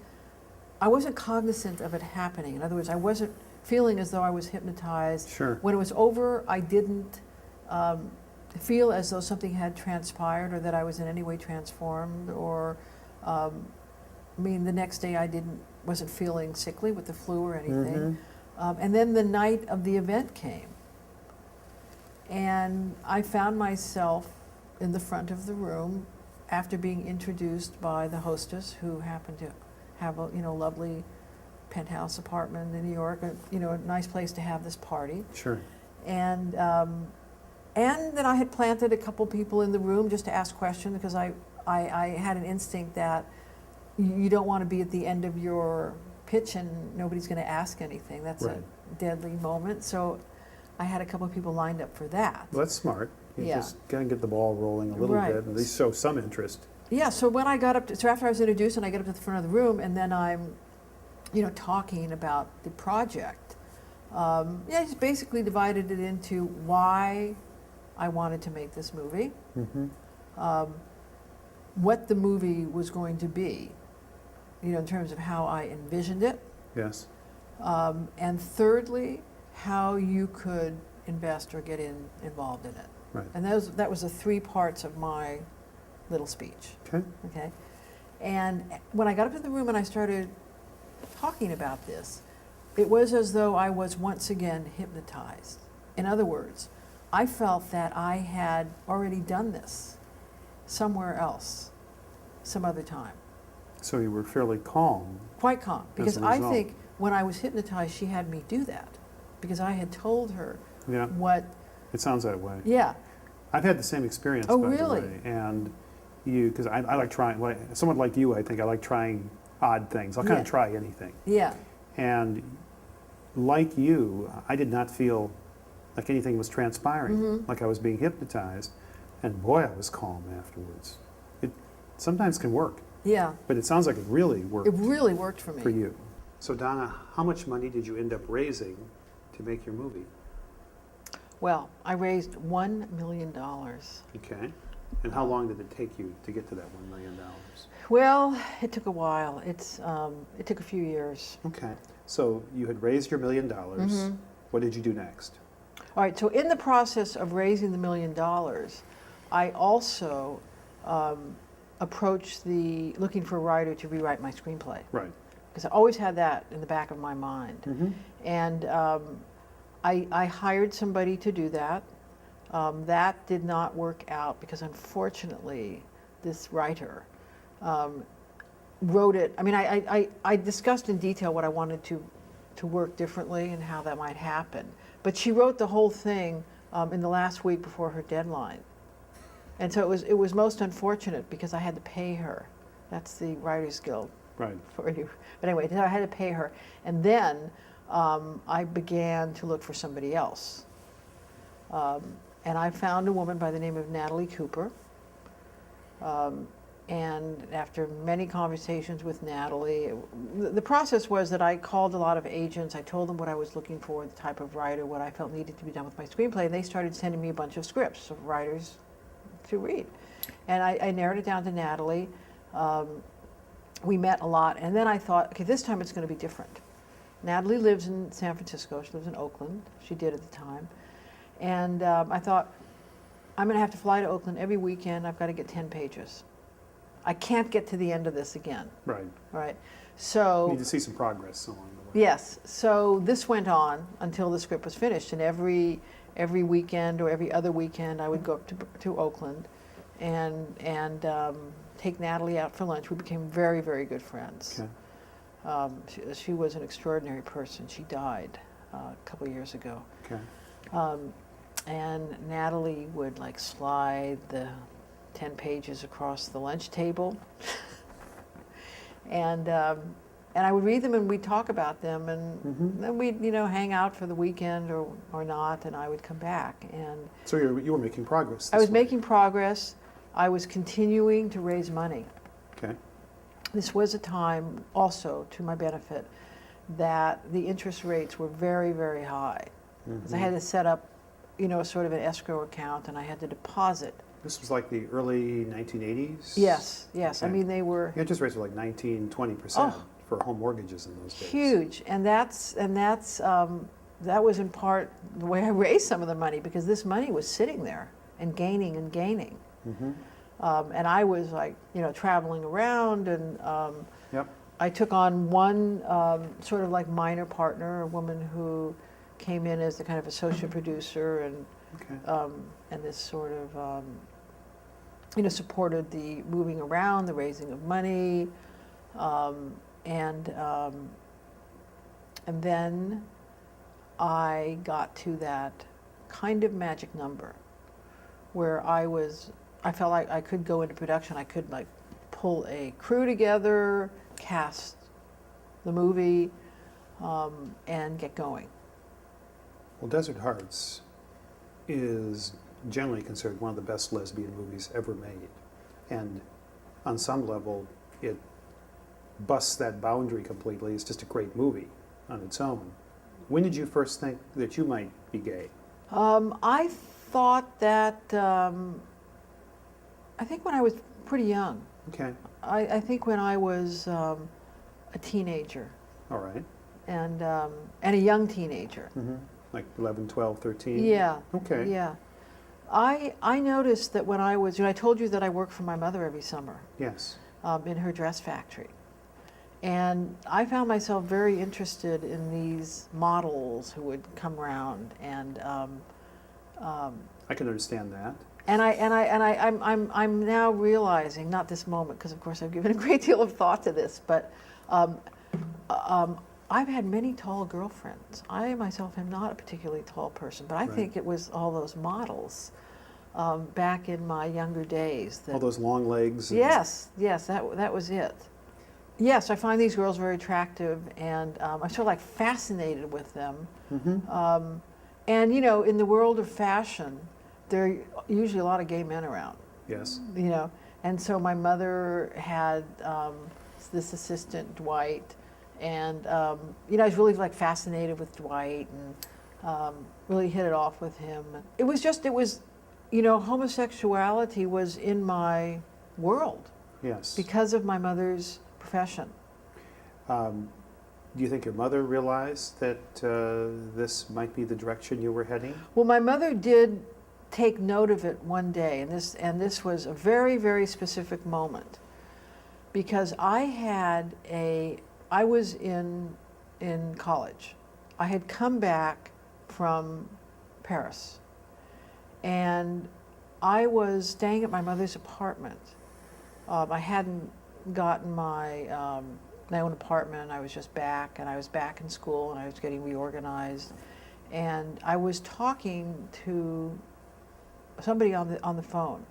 cognizant of it happening. In other words, I wasn't feeling as though I was hypnotized. Sure. When it was over, I didn't feel as though something had transpired or that I was in any way transformed. Or, I mean, the next day I wasn't feeling sickly with the flu or anything. And then the night of the event came, and I found myself in the front of the room after being introduced by the hostess, who happened to have a lovely penthouse apartment in New York, a nice place to have this party. Sure. And then I had planted a couple people in the room just to ask questions, because I had an instinct that you don't want to be at the end of your pitch and nobody's going to ask anything. That's Right. a deadly moment. So I had a couple of people lined up for that. Well, that's smart. You Yeah. just kind of get the ball rolling a little Right. bit, at least show some interest. Yeah, so when I got up, so after I was introduced and I get up to the front of the room, and then I'm, talking about the project, I just basically divided it into why I wanted to make this movie, what the movie was going to be, in terms of how I envisioned it, Yes. and thirdly, how you could invest or get involved in it. Right. And that was the three parts of my little speech. Okay. Okay. And when I got up in the room and I started talking about this, it was as though I was once again hypnotized. In other words, I felt that I had already done this somewhere else, some other time. So you were fairly calm. Quite calm. Because a I result. think when I was hypnotized, she had me do that. Because I had told her Yeah. what, It sounds that way. yeah. I've had the same experience, Oh, by really? the way. And because I like trying, someone like you, I think I like trying odd things. I'll kind Yeah. of try anything. Yeah. And like you, I did not feel like anything was transpiring, Mm-hmm. like I was being hypnotized. And boy, I was calm afterwards. It sometimes can work, Yeah. but it sounds like it really worked It really worked for me. for you. So Donna, how much money did you end up raising to make your movie? Well, I raised $1 million. Okay. And how long did it take you to get to that $1 million? Well, it took a while. It took a few years. Okay. So you had raised your $1 million. Mm-hmm. What did you do next? All right, so in the process of raising the $1 million, I also approached looking for a writer to rewrite my screenplay. Right. Because I always had that in the back of my mind. Mm-hmm. And I hired somebody to do that. That did not work out because unfortunately this writer wrote it. I mean, I discussed in detail what I wanted to work differently and how that might happen. But she wrote the whole thing in the last week before her deadline. And so it was most unfortunate because I had to pay her. That's the Writers Guild Right. for you. But anyway, I had to pay her. And then I began to look for somebody else. And I found a woman by the name of Natalie Cooper. And after many conversations with Natalie, the process was that I called a lot of agents. I told them what I was looking for, the type of writer, what I felt needed to be done with my screenplay. And they started sending me a bunch of scripts of writers to read. And I narrowed it down to Natalie. We met a lot. And then I thought, okay, this time it's going to be different. Natalie lives in San Francisco. She lives in Oakland. She did at the time. And I thought, I'm going to have to fly to Oakland every weekend. I've got to get 10 pages. I can't get to the end of this again. Right. Right. You So, need to see some progress along the way. yes. So this went on until the script was finished. And every weekend or every other weekend, I would go up to Oakland and take Natalie out for lunch. We became very, very good friends. Okay. She was an extraordinary person. She died a couple of years ago. Okay. And Natalie would like slide the 10 pages across the lunch table. And And I would read them and we'd talk about them, and Mm-hmm. then we'd, hang out for the weekend or not, and I would come back. And So you were making progress. I was this way. making progress. I was continuing to raise money. Okay. This was a time also, to my benefit, that the interest rates were very, very high. So I had to set up, sort of an escrow account, and I had to deposit. This was like the early 1980s? Yes, yes. I Okay. mean, they were The interest rates were like 19-20% Oh. for home mortgages in those days. huge, and that was in part the way I raised some of the money, because this money was sitting there and gaining and gaining. Mm-hmm. And I was like, traveling around, and Yep. I took on one sort of like minor partner, a woman who came in as the kind of associate producer, and Okay. this sort of supported the moving around, the raising of money, and then I got to that kind of magic number where I felt like I could go into production. I could like pull a crew together, cast the movie, and get going. Well, Desert Hearts is generally considered one of the best lesbian movies ever made. And on some level, it busts that boundary completely. It's just a great movie on its own. When did you first think that you might be gay? I thought that, I think when I was pretty young. Okay. I think when I was a teenager All right. and a young teenager. Mm-hmm. Like 11, 12, 13? Yeah. Okay. Yeah. I noticed that when I was, I told you that I worked for my mother every summer Yes. in her dress factory. And I found myself very interested in these models who would come around, and I can understand that. I'm now realizing, not this moment, because of course I've given a great deal of thought to this, but I've had many tall girlfriends. I myself am not a particularly tall person, but I Right. think it was all those models back in my younger days. That, All those long legs. And yes, that was it. Yes, I find these girls very attractive, and I'm sort of like fascinated with them. Mm-hmm. And in the world of fashion, there are usually a lot of gay men around. Yes. And so my mother had this assistant, Dwight, and I was really like fascinated with Dwight, and really hit it off with him. It was homosexuality was in my world Yes. because of my mother's profession. Do you think your mother realized that this might be the direction you were heading? Well, my mother did take note of it one day, and this was a very, very specific moment, because I was in college. I had come back from Paris, and I was staying at my mother's apartment. I hadn't gotten my own apartment. I was just back, and I was back in school, and I was getting reorganized, and I was talking to somebody on the phone,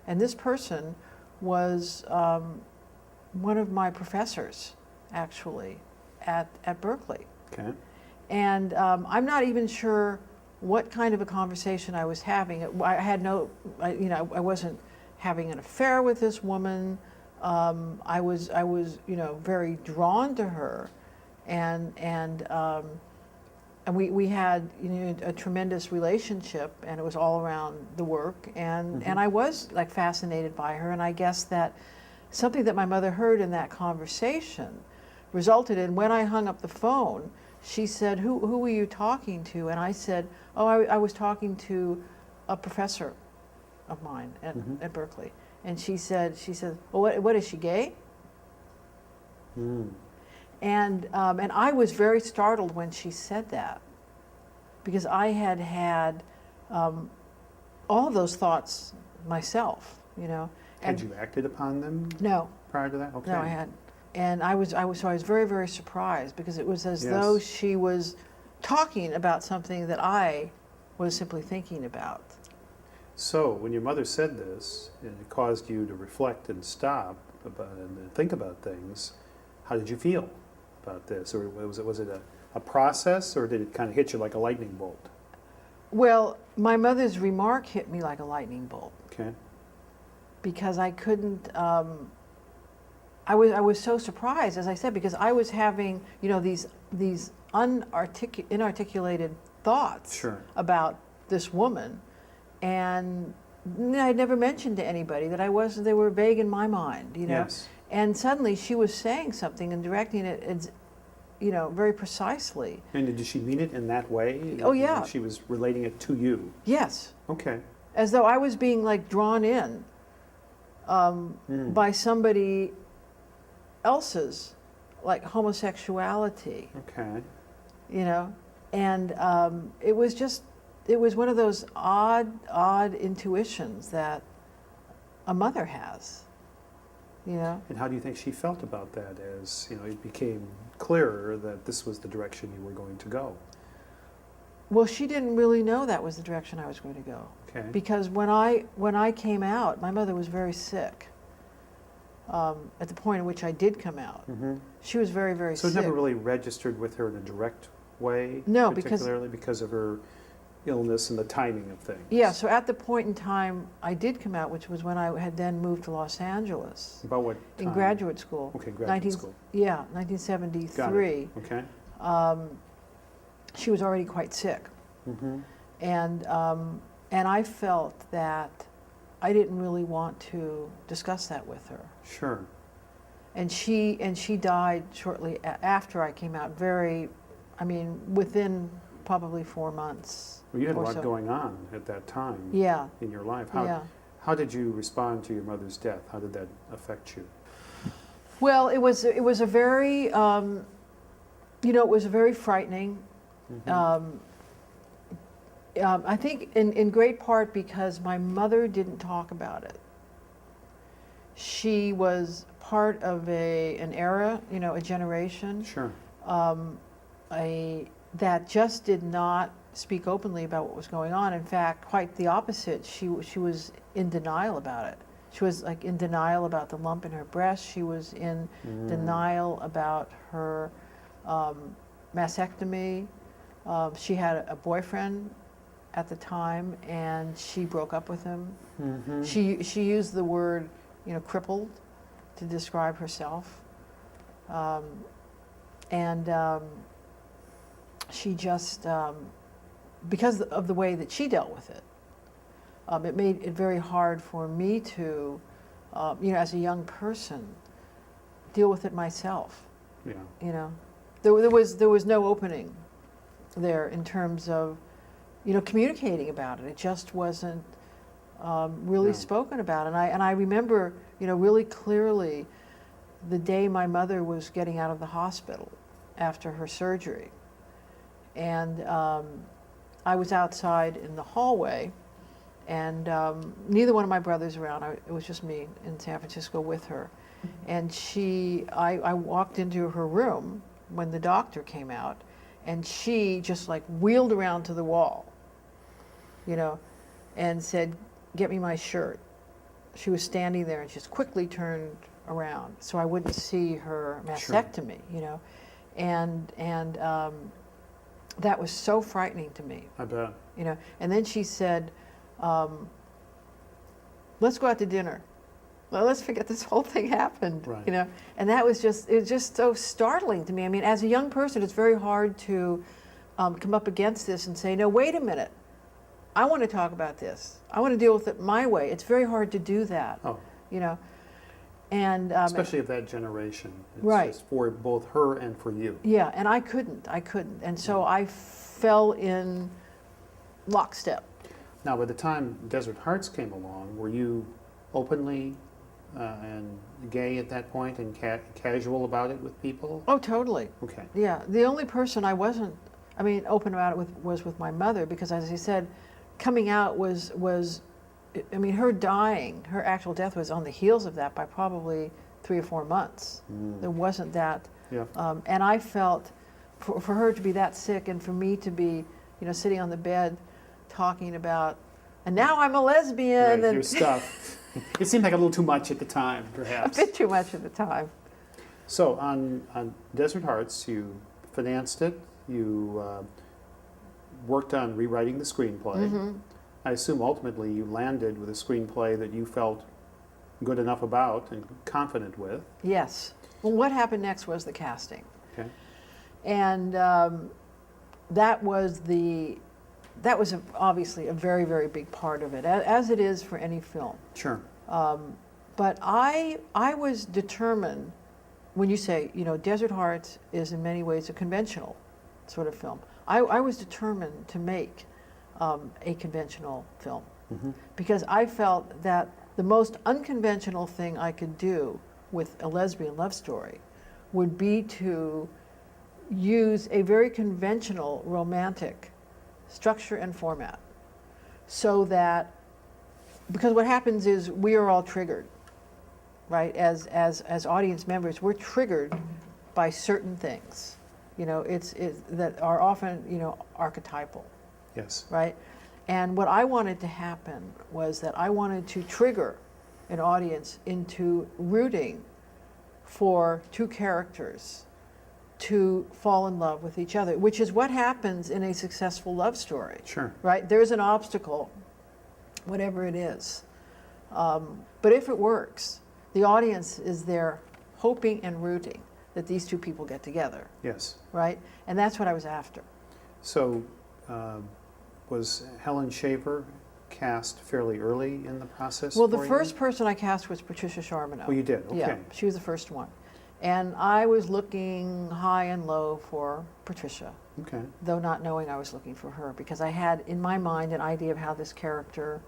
and this person was one of my professors, actually, at Berkeley. Okay. And I'm not even sure what kind of a conversation I was having. I wasn't having an affair with this woman. I was very drawn to her, and we had a tremendous relationship, and it was all around the work, and I was like fascinated by her, and I guess that something that my mother heard in that conversation resulted in, when I hung up the phone, she said, who were you talking to? And I said, oh, I was talking to a professor of mine at Berkeley. And she said, well, what is she, gay? Mm. And I was very startled when she said that, because I had all of those thoughts myself, Had you acted upon them No, prior to that? Okay. no, I hadn't. And I was very, very surprised, because it was as Yes. though she was talking about something that I was simply thinking about. So when your mother said this, and it caused you to reflect and stop and think about things, how did you feel? about this? Or was it a process, or did it kind of hit you like a lightning bolt? Well, my mother's remark hit me like a lightning bolt. Okay. Because I couldn't, I was so surprised, as I said, because I was having, these inarticulated thoughts Sure. about this woman, and I'd never mentioned to anybody that they were vague in my mind, Yes. And suddenly she was saying something and directing it, very precisely. And did she mean it in that way? Oh, yeah. She was relating it to you? Yes. Okay. As though I was being like drawn in by somebody else's, like homosexuality. Okay. And it was one of those odd intuitions that a mother has, And how do you think she felt about that as, it became clearer that this was the direction you were going to go? Well, she didn't really know that was the direction I was going to go. Okay. Because when I came out, my mother was very sick. At the point at which I did come out, she was very, very sick. So it never really registered with her in a direct way? No, particularly because of her illness and the timing of things? Yeah, so at the point in time I did come out, which was when I had then moved to Los Angeles. About what time? In graduate school. Okay, graduate school. Yeah, 1973. Okay. She was already quite sick. And I felt that I didn't really want to discuss that with her. Sure. And she died shortly after I came out, within probably 4 months. Well, you had a or lot so. going on at that time Yeah. in your life. Yeah. How did you respond to your mother's death? How did that affect you? Well, it was a very, it was very frightening. I think in great part because my mother didn't talk about it. She was part of an era, a generation. Sure. That just did not speak openly about what was going on. In fact, quite the opposite. She was in denial about it. She was like in denial about the lump in her breast. She was in denial about her mastectomy. She had a boyfriend at the time, and she broke up with him. She used the word, crippled, to describe herself. She just, because of the way that she dealt with it, it made it very hard for me to, as a young person, deal with it myself. Yeah. There was no opening there in terms of, communicating about it. It just wasn't really spoken about. And I remember, really clearly the day my mother was getting out of the hospital after her surgery. And I was outside in the hallway, and neither one of my brothers around. It was just me in San Francisco with her. And I walked into her room when the doctor came out, and she just like wheeled around to the wall, and said, "Get me my shirt." She was standing there and just quickly turned around so I wouldn't see her mastectomy, and that was so frightening to me. I bet. And then she said, "Let's go out to dinner. Well, let's forget this whole thing happened." Right. And that was it was just so startling to me. I mean, as a young person, it's very hard to come up against this and say, "No, wait a minute. I want to talk about this. I want to deal with it my way." It's very hard to do that. Oh. And especially of that generation. It's right. just for both her and for you. Yeah, and I couldn't. And so I fell in lockstep. Now, by the time Desert Hearts came along, were you openly and gay at that point and casual about it with people? Oh, totally. Okay. Yeah, the only person I wasn't, open about it was with my mother, because as I said, coming out was her dying, her actual death was on the heels of that by probably 3 or 4 months. There wasn't that. Yeah. And I felt for her to be that sick and for me to be, sitting on the bed talking about, and now I'm a lesbian. Right, and your stuff. It seemed like a little too much at the time, perhaps. A bit too much at the time. So on Desert Hearts, you financed it, you worked on rewriting the screenplay. Mm-hmm. I assume ultimately you landed with a screenplay that you felt good enough about and confident with. Yes. Well, what happened next was the casting. Okay. And that was obviously a very, very big part of it, as it is for any film. Sure. But I was determined, when you say, Desert Hearts is in many ways a conventional sort of film. I was determined to make a conventional film Mm-hmm. because I felt that the most unconventional thing I could do with a lesbian love story would be to use a very conventional romantic structure and format, so that, because what happens is we are all triggered, right? As audience members, we're triggered by certain things, it's that are often archetypal, Yes. right? And what I wanted to happen was that I wanted to trigger an audience into rooting for two characters to fall in love with each other, which is what happens in a successful love story. Sure. Right? There's an obstacle, whatever it is. But if it works, the audience is there hoping and rooting that these two people get together. Yes. Right? And that's what I was after. So was Helen Shaver cast fairly early in the process? Well, the for you? first person I cast was Patricia Charbonneau. Oh, you did? Okay. Yeah, she was the first one. And I was looking high and low for Patricia, Okay. though not knowing I was looking for her, because I had in my mind an idea of how this character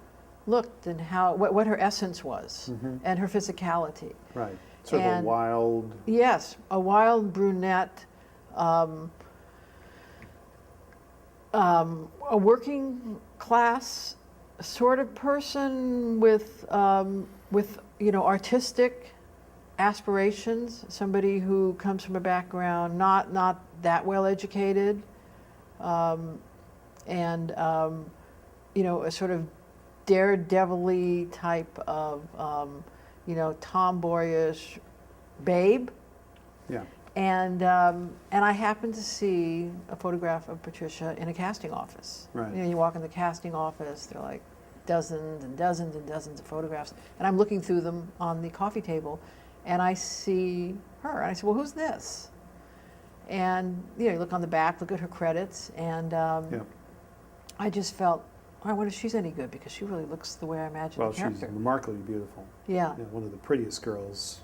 looked and what her essence was, Mm-hmm. and her physicality. Right. Sort of a And- wild. Yes, a wild brunette, a working class sort of person with artistic aspirations, somebody who comes from a background not that well educated, and a sort of daredevil-y type of tomboyish babe. Yeah. And I happened to see a photograph of Patricia in a casting office. Right. You walk in the casting office, there are like dozens and dozens and dozens of photographs, and I'm looking through them on the coffee table, and I see her, and I said, well, who's this? And you look on the back, look at her credits, and Yeah. I just felt, I wonder if she's any good, because she really looks the way I imagined Well, the she's character. remarkably beautiful. Yeah. Yeah, one of the prettiest girls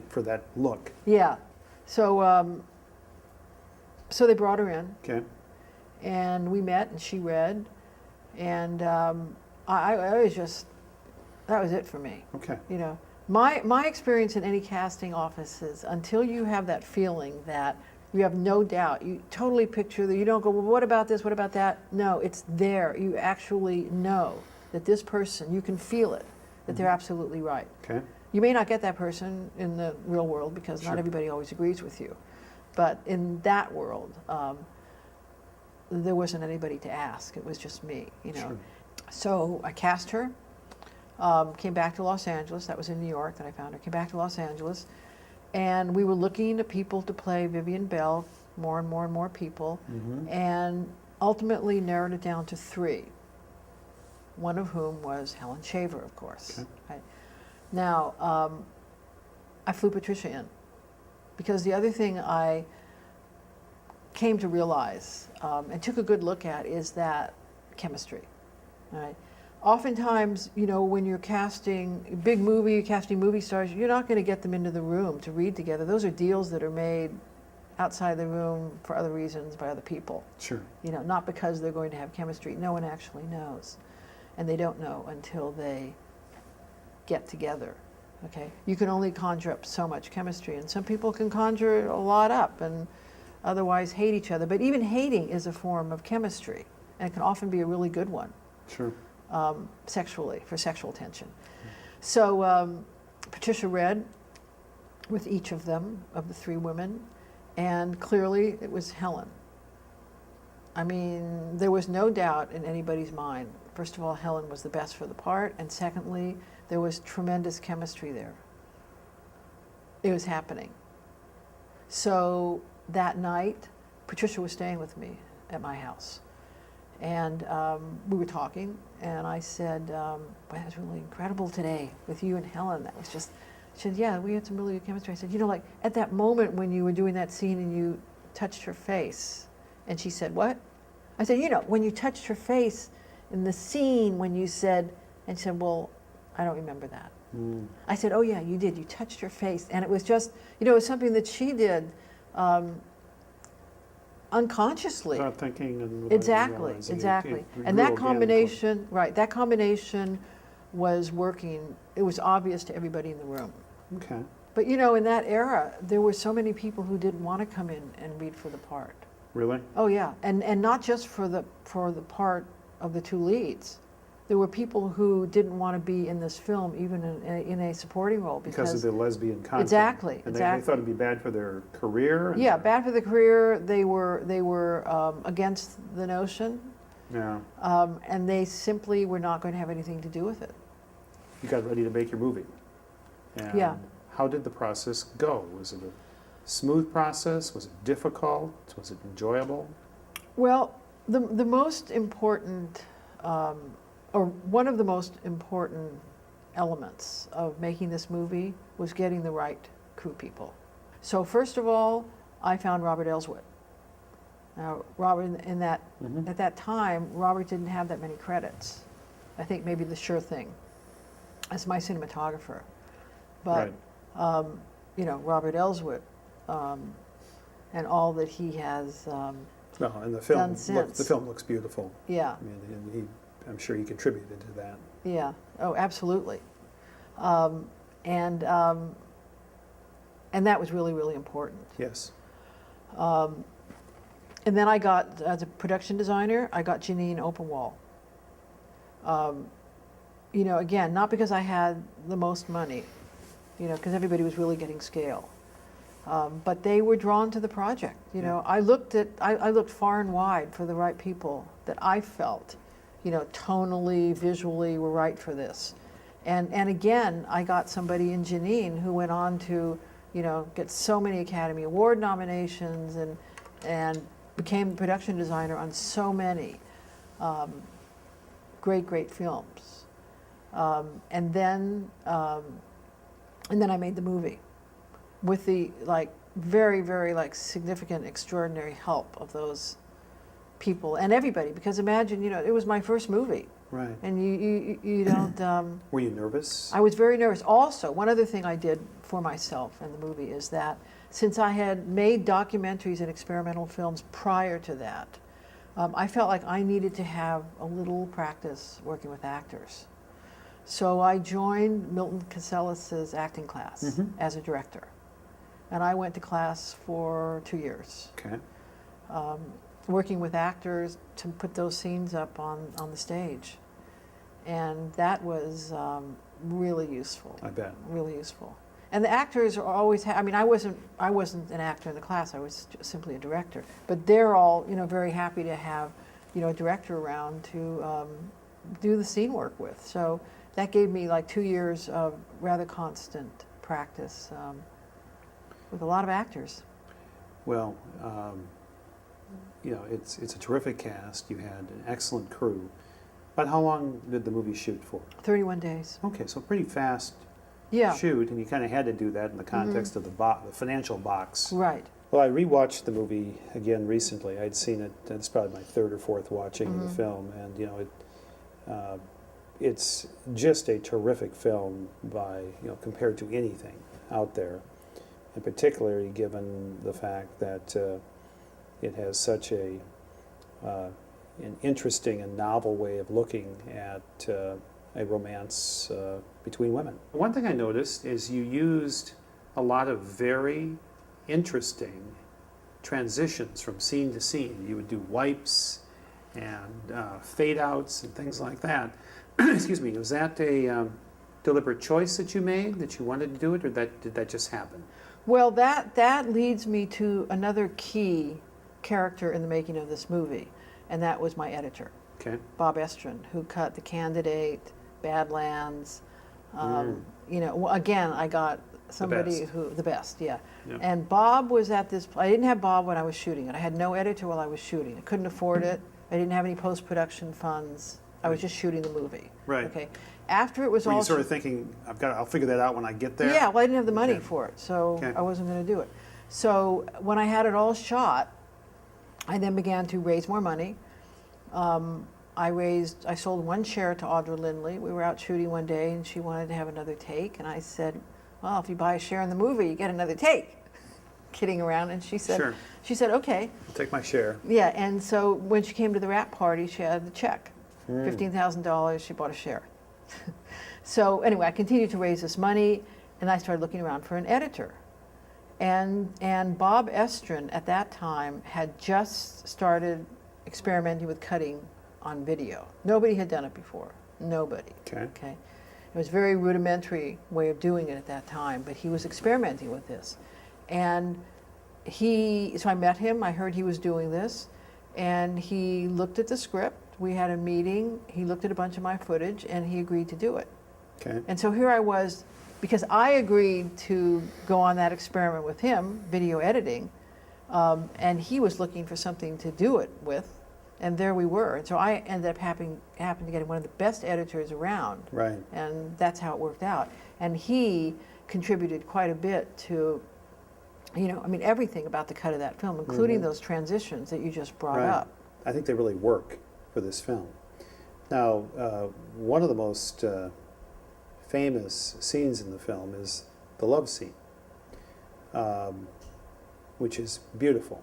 for that look. Yeah. So, so they brought her in, Okay. and we met, and she read, and I was just, that was it for me. Okay. My experience in any casting office is, until you have that feeling that you have no doubt, you totally picture that, you don't go, well, what about this, what about that? No, it's there. You actually know that this person, you can feel it, that they're absolutely right. Okay. You may not get that person in the real world, because Sure. not everybody always agrees with you. But in that world, there wasn't anybody to ask. It was just me, Sure. So I cast her, came back to Los Angeles. That was in New York that I found her. Came back to Los Angeles, and we were looking to people to play Vivian Bell, more and more and more people, Mm-hmm. and ultimately narrowed it down to 3, one of whom was Helen Shaver, of course. Okay. Right? Now, I flew Patricia in, because the other thing I came to realize and took a good look at is that chemistry. All right? Oftentimes, when you're casting a big movie, casting movie stars, you're not going to get them into the room to read together. Those are deals that are made outside the room for other reasons by other people. Sure. Not because they're going to have chemistry. No one actually knows. And they don't know until they get together. Okay? You can only conjure up so much chemistry, and some people can conjure a lot up and otherwise hate each other. But even hating is a form of chemistry, and it can often be a really good one, Sure. sexually, for sexual tension. So Patricia read with each of them, of the 3 women, and clearly it was Helen. I mean, there was no doubt in anybody's mind. First of all, Helen was the best for the part, and secondly, there was tremendous chemistry there. It was happening. So that night, Patricia was staying with me at my house. And we were talking, and I said, "Boy, that was really incredible today with you and Helen. That was just," she said, "Yeah, we had some really good chemistry." I said, "You know, like at that moment when you were doing that scene and you touched her face," and she said, "What?" I said, "You know, when you touched her face in the scene when you said," and she said, "Well, I don't remember that." Mm. I said, "Oh yeah, you did. You touched her face," and it was just, you know, it was something that she did unconsciously. Without thinking and without Exactly, realizing it, exactly. it And grew that organically. combination, right, that combination was working. It was obvious to everybody in the room. Okay. But you know, in that era, there were so many people who didn't want to come in and read for the part. Really? Oh yeah, and not just for the part of the two leads. There were people who didn't want to be in this film, even in a supporting role, Because of the lesbian content. Exactly, And exactly. they thought it'd be bad for their career. And Yeah, bad for the career. They were against the notion, Yeah. and they simply were not going to have anything to do with it. You got ready to make your movie. And Yeah. how did the process go? Was it a smooth process? Was it difficult? Was it enjoyable? Well, the most important, or one of the most important elements of making this movie was getting the right crew people. So first of all, I found Robert Elswit. Now, Robert, Mhm. at that time, Robert didn't have that many credits. I think maybe The Sure Thing as my cinematographer. But, Right. you know, Robert Elswit, and all that he has, No, and the film, done since. the film looks beautiful. yeah, I mean, and I'm sure he contributed to that. yeah, oh, absolutely. Um, and that was really, really important. Yes. And then I got, as a production designer, I got Janine Openwall. You know, again, not because I had the most money, you know, because everybody was really getting scale. But they were drawn to the project. You know, I looked far and wide for the right people that I felt, you know, tonally, visually were right for this. And again, I got somebody in Janine who went on to, you know, get so many Academy Award nominations and became the production designer on so many great films. And then I made the movie with the very significant, extraordinary help of those people and everybody. Because imagine, you know, it was my first movie. Right. And you don't. Were you nervous? I was very nervous. Also, one other thing I did for myself in the movie is that since I had made documentaries and experimental films prior to that, I felt like I needed to have a little practice working with actors. So I joined Milton Casellas's acting class as a director. And I went to class for 2 years. Okay. Working with actors to put those scenes up on the stage. And that was really useful. I bet. Really useful. And the actors are always, I mean, I wasn't an actor in the class, I was simply a director. But they're all, you know, very happy to have, you know, a director around to do the scene work with. So that gave me like 2 years of rather constant practice with a lot of actors. Well, you know, it's a terrific cast. You had an excellent crew. But how long did the movie shoot for? 31 days. Okay, so pretty fast Yeah. shoot, and you kind of had to do that in the context of the financial box. Right. Well, I rewatched the movie again recently. I'd seen it. It's probably my third or fourth watching of the film, and you know, it's just a terrific film compared to anything out there, and particularly given the fact that it has such an interesting and novel way of looking at a romance between women. One thing I noticed is you used a lot of very interesting transitions from scene to scene. You would do wipes and fade outs and things like that. Excuse me, was that a deliberate choice that you made, that you wanted to do it, or did that just happen? Well, that leads me to another key character in the making of this movie, and that was my editor, Okay. Bob Estrin, who cut The Candidate, Badlands, you know, again, I got somebody best. who, the best, yeah. Yeah. And Bob was at this, I didn't have Bob when I was shooting it. I had no editor while I was shooting. I couldn't afford it. I didn't have any post-production funds. I was just shooting the movie. Right. Okay. After it was Were all you sort of thinking, I'll figure that out when I get there? yeah, well, I didn't have the money Okay. for it, so Okay. I wasn't going to do it. So when I had it all shot, I then began to raise more money. I sold one share to Audra Lindley. We were out shooting one day, and she wanted to have another take, and I said, well, if you buy a share in the movie, you get another take. Kidding around, and she said, Sure. Okay. I'll take my share. Yeah, and so when she came to the wrap party, she had the check, $15,000. She bought a share. So anyway, I continued to raise this money, and I started looking around for an editor. And Bob Estrin at that time had just started experimenting with cutting on video. Nobody had done it before. Nobody. Okay. Okay. It was a very rudimentary way of doing it at that time, but he was experimenting with this. And so I met him, I heard he was doing this, and he looked at the script. We had a meeting, he looked at a bunch of my footage, and he agreed to do it. Okay. And so here I was, because I agreed to go on that experiment with him, video editing, and he was looking for something to do it with, and there we were. And so I ended up happened to get one of the best editors around, Right. and that's how it worked out. And he contributed quite a bit to, you know, I mean, everything about the cut of that film, including those transitions that you just brought Right. up. I think they really work for this film. Now, one of the most famous scenes in the film is the love scene, which is beautiful,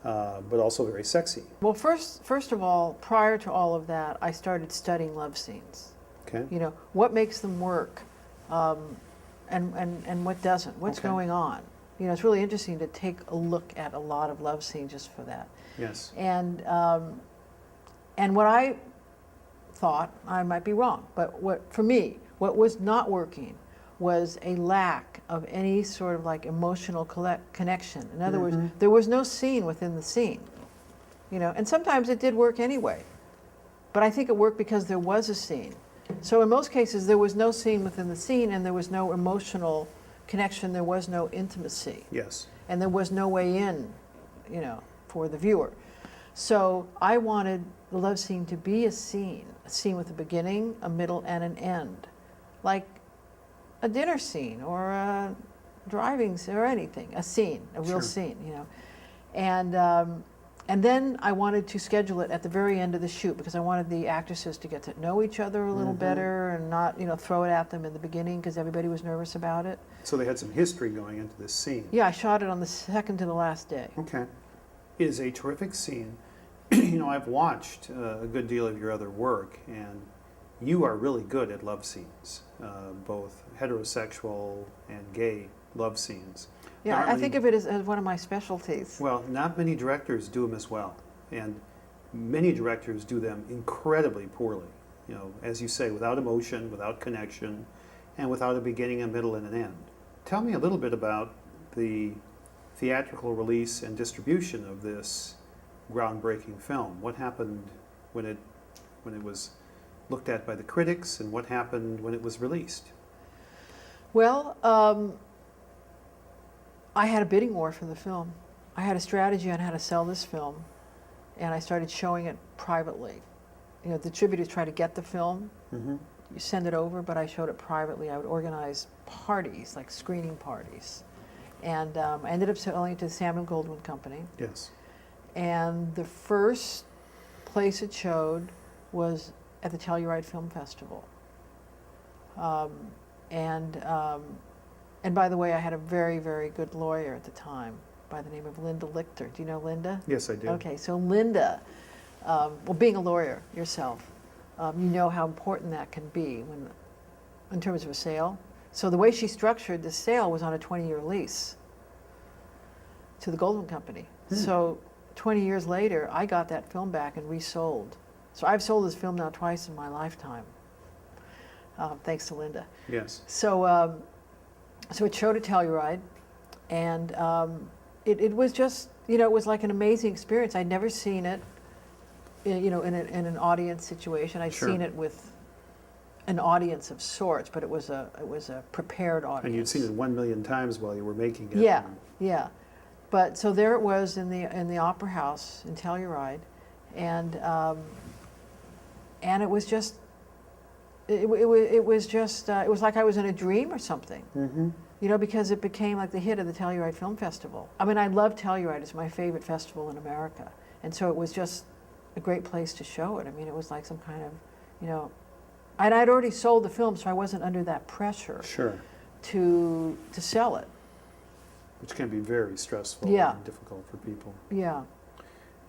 but also very sexy. Well, first of all, prior to all of that, I started studying love scenes. Okay. You know, what makes them work, and what doesn't, what's Okay. going on. You know, it's really interesting to take a look at a lot of love scenes just for that. Yes. And what I thought, I might be wrong, but for me, what was not working was a lack of any sort of like emotional connection. In other words, there was no scene within the scene. You know, and sometimes it did work anyway, but I think it worked because there was a scene. So in most cases, there was no scene within the scene, and there was no emotional connection, there was no intimacy, Yes. and there was no way in, you know, for the viewer. So I wanted the love scene to be a scene with a beginning, a middle, and an end, like a dinner scene or a driving scene or anything, a scene, a real Sure. scene, you know. And then I wanted to schedule it at the very end of the shoot because I wanted the actresses to get to know each other a little better and not, you know, throw it at them in the beginning because everybody was nervous about it. So they had some history going into this scene. Yeah, I shot it on the second to the last day. Okay. It is a terrific scene. You know, I've watched a good deal of your other work, and you are really good at love scenes, both heterosexual and gay love scenes. Yeah, I Apparently- think of it as one of my specialties. Well, not many directors do them as well, and many directors do them incredibly poorly. You know, as you say, without emotion, without connection, and without a beginning, a middle, and an end. Tell me a little bit about the theatrical release and distribution of this groundbreaking film. What happened when it was looked at by the critics, and what happened when it was released? Well, I had a bidding war for the film. I had a strategy on how to sell this film, and I started showing it privately. You know, distributors try to get the film, Mm-hmm. you send it over, but I showed it privately. I would organize parties, like screening parties. And I ended up selling it to the Samuel Goldwyn Company. Yes. And the first place it showed was at the Telluride Film Festival. And by the way, I had a very, very good lawyer at the time by the name of Linda Lichter. Do you know Linda? Yes, I do. Okay, so Linda, well, being a lawyer yourself, you know how important that can be in terms of a sale. So the way she structured the sale was on a 20-year lease to the Goldwyn Company. So 20 years later, I got that film back and resold. So I've sold this film now twice in my lifetime, thanks to Linda. Yes. So, so it showed at Telluride, and it was just, you know, it was like an amazing experience. I'd never seen it, you know, in an audience situation. I'd Sure. seen it with an audience of sorts, but it was a prepared audience. And you'd seen it 1,000,000 times while you were making it. Yeah, yeah. But so there it was in the Opera House in Telluride, and it was just it was like I was in a dream or something. Mm-hmm. You know, because it became like the hit of the Telluride Film Festival. I mean, I love Telluride. It's my favorite festival in America. And so it was just a great place to show it. I mean, it was like some kind of, you know, and I'd already sold the film, so I wasn't under that pressure Sure. to sell it. Which can be very stressful Yeah. and difficult for people. Yeah.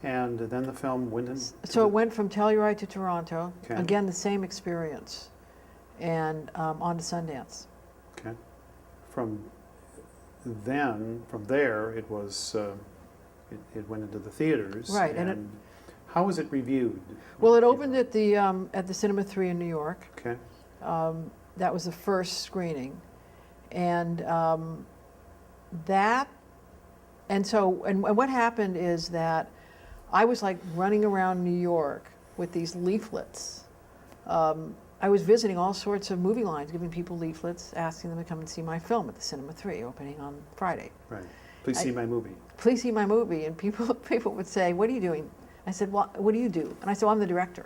And then the film went in. So it went from Telluride to Toronto. Okay. Again, the same experience. And on to Sundance. Okay. From there, it was, it went into the theaters. Right, and it- how was it reviewed? Well, it opened at the Cinema 3 in New York. Okay. That was the first screening. And what happened is that I was like running around New York with these leaflets. I was visiting all sorts of movie lines, giving people leaflets, asking them to come and see my film at the Cinema 3, opening on Friday. Right. Please see my movie. Please see my movie. And people would say, what are you doing? I said, well, what do you do? And I said, well, I'm the director.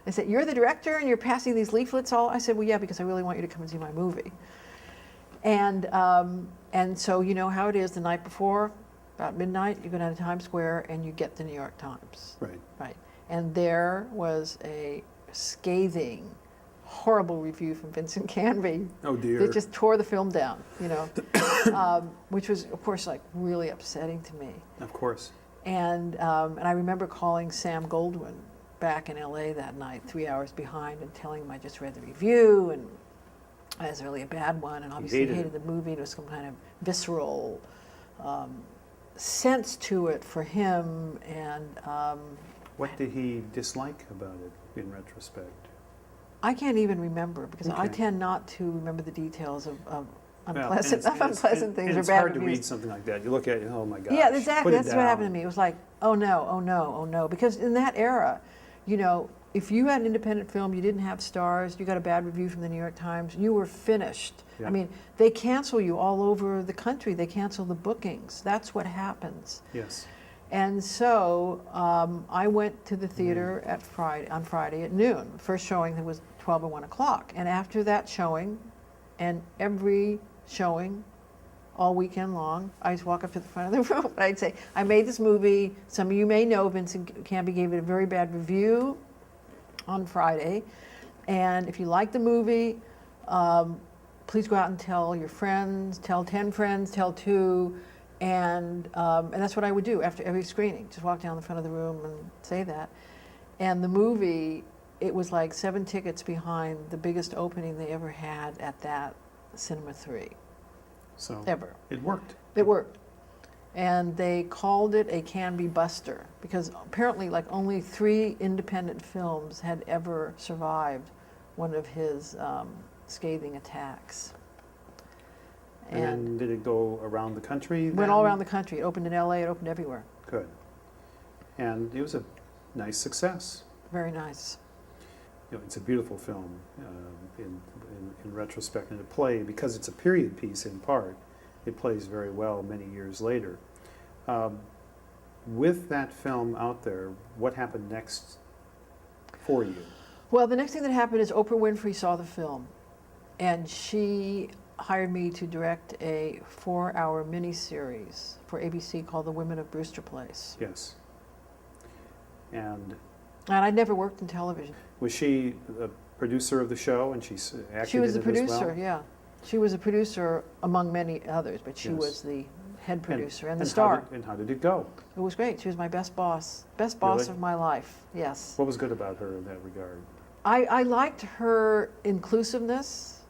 They said, you're the director and you're passing these leaflets all? I said, well, yeah, because I really want you to come and see my movie. And so you know how it is the night before, about midnight, you go down to Times Square and you get the New York Times. Right. Right. And there was a scathing, horrible review from Vincent Canby. Oh dear. That just tore the film down, you know, which was, of course, like really upsetting to me. Of course. And I remember calling Sam Goldwyn back in LA that night, 3 hours behind, and telling him I just read the review and it was really a bad one, and obviously hated the movie. There was some kind of visceral sense to it for him. And what did he dislike about it in retrospect? I can't even remember because I Okay. tend not to remember the details of Well, unpleasant, and unpleasant things or it's bad hard to reviews. read something like that. You look at it, oh my gosh. Yeah, exactly. put it That's what happened to down. me. It was like, oh no, oh no, oh no. Because in that era, you know, if you had an independent film, you didn't have stars, you got a bad review from the New York Times, you were finished. Yeah. I mean, they cancel you all over the country. They cancel the bookings. That's what happens. Yes. And so I went to the theater on Friday at noon. The first showing was 12 or 1 o'clock. And after that showing, and every showing all weekend long, I just walk up to the front of the room and I'd say, I made this movie. Some of you may know Vincent Canby gave it a very bad review on Friday. And if you like the movie, please go out and tell your friends, tell 10 friends, tell 2. And that's what I would do after every screening, just walk down the front of the room and say that. And the movie, it was like 7 tickets behind the biggest opening they ever had at that Cinema 3, So ever. it worked. It worked. And they called it a Canby Buster because apparently like only 3 independent films had ever survived one of his scathing attacks. And then did it go around the country? Went all around the country. It opened in LA, it opened everywhere. Good. And it was a nice success. Very nice. You know, it's a beautiful film in retrospect, and it play because it's a period piece in part. It plays very well many years later. With that film out there, what happened next for you? Well, the next thing that happened is Oprah Winfrey saw the film, and she hired me to direct a 4-hour miniseries for ABC called The Women of Brewster Place. Yes. And I'd never worked in television. was she a producer of the show, and she acted She was in the it as producer, well? yeah. She was a producer among many others, but she Yes. was the head producer and the how star. and how did it go? It was great. She was my best boss of my life, yes. What was good about her in that regard? I liked her inclusiveness.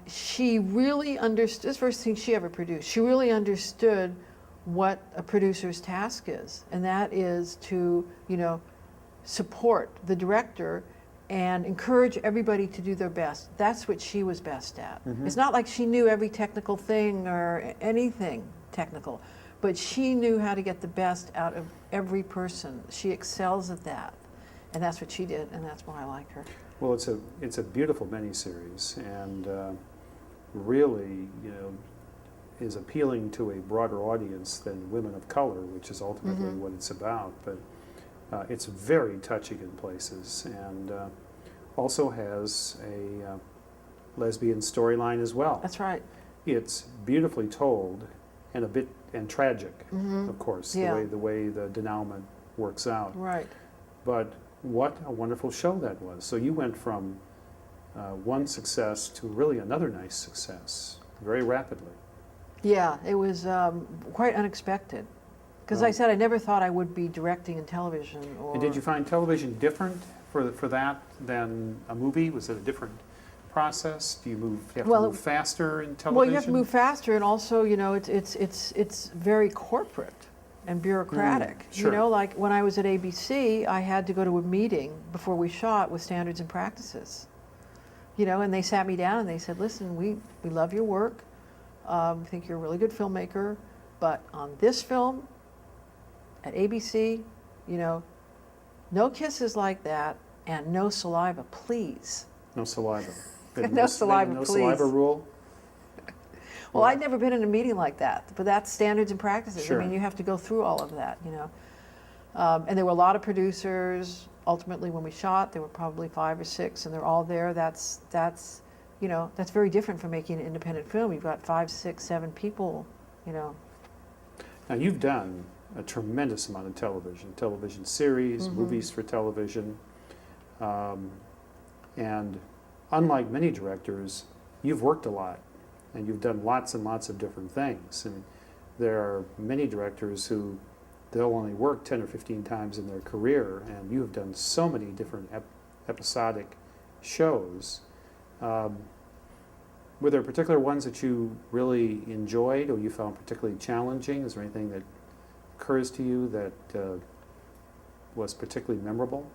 She really understood, this is the first thing she ever produced, she really understood what a producer's task is, and that is to, you know, support the director and encourage everybody to do their best. That's what she was best at. Mhm. It's not like she knew every technical thing or anything technical, but she knew how to get the best out of every person. She excels at that. And that's what she did, and that's why I liked her. Well, it's a beautiful miniseries, and really, is appealing to a broader audience than women of color, which is ultimately Mhm. what it's about. But it's very touching in places, and also has a lesbian storyline as well. That's right. It's beautifully told, and a bit tragic, Mhm. of course, Yeah. the way the denouement works out. Right. But what a wonderful show that was. So you went from one success to really another nice success very rapidly. Yeah, it was quite unexpected. Because I Right. said I never thought I would be directing in television. Or And did you find television different for that than a movie? Was it a different process? Do you have to Well, move faster in television? Well, you have to move faster, and also, it's very corporate and bureaucratic. sure. Like when I was at ABC, I had to go to a meeting before we shot with standards and practices. And they sat me down and they said, "Listen, we love your work. We think you're a really good filmmaker, but on this film at ABC, no kisses like that and no saliva, please." No saliva. No saliva, no please. saliva rule? Well, I'd never been in a meeting like that, but that's standards and practices. Sure. I mean, you have to go through all of that, And there were a lot of producers. Ultimately, when we shot, there were probably 5 or 6, and they're all there. That's very different from making an independent film. You've got 5, 6, 7 people, Now, you've done a tremendous amount of television series, Mhm. movies for television, and unlike many directors, you've worked a lot, and you've done lots and lots of different things. And there are many directors who they'll only work 10 or 15 times in their career, and you have done so many different episodic shows. Were there particular ones that you really enjoyed or you found particularly challenging? Is there anything that occurs to you that was particularly memorable?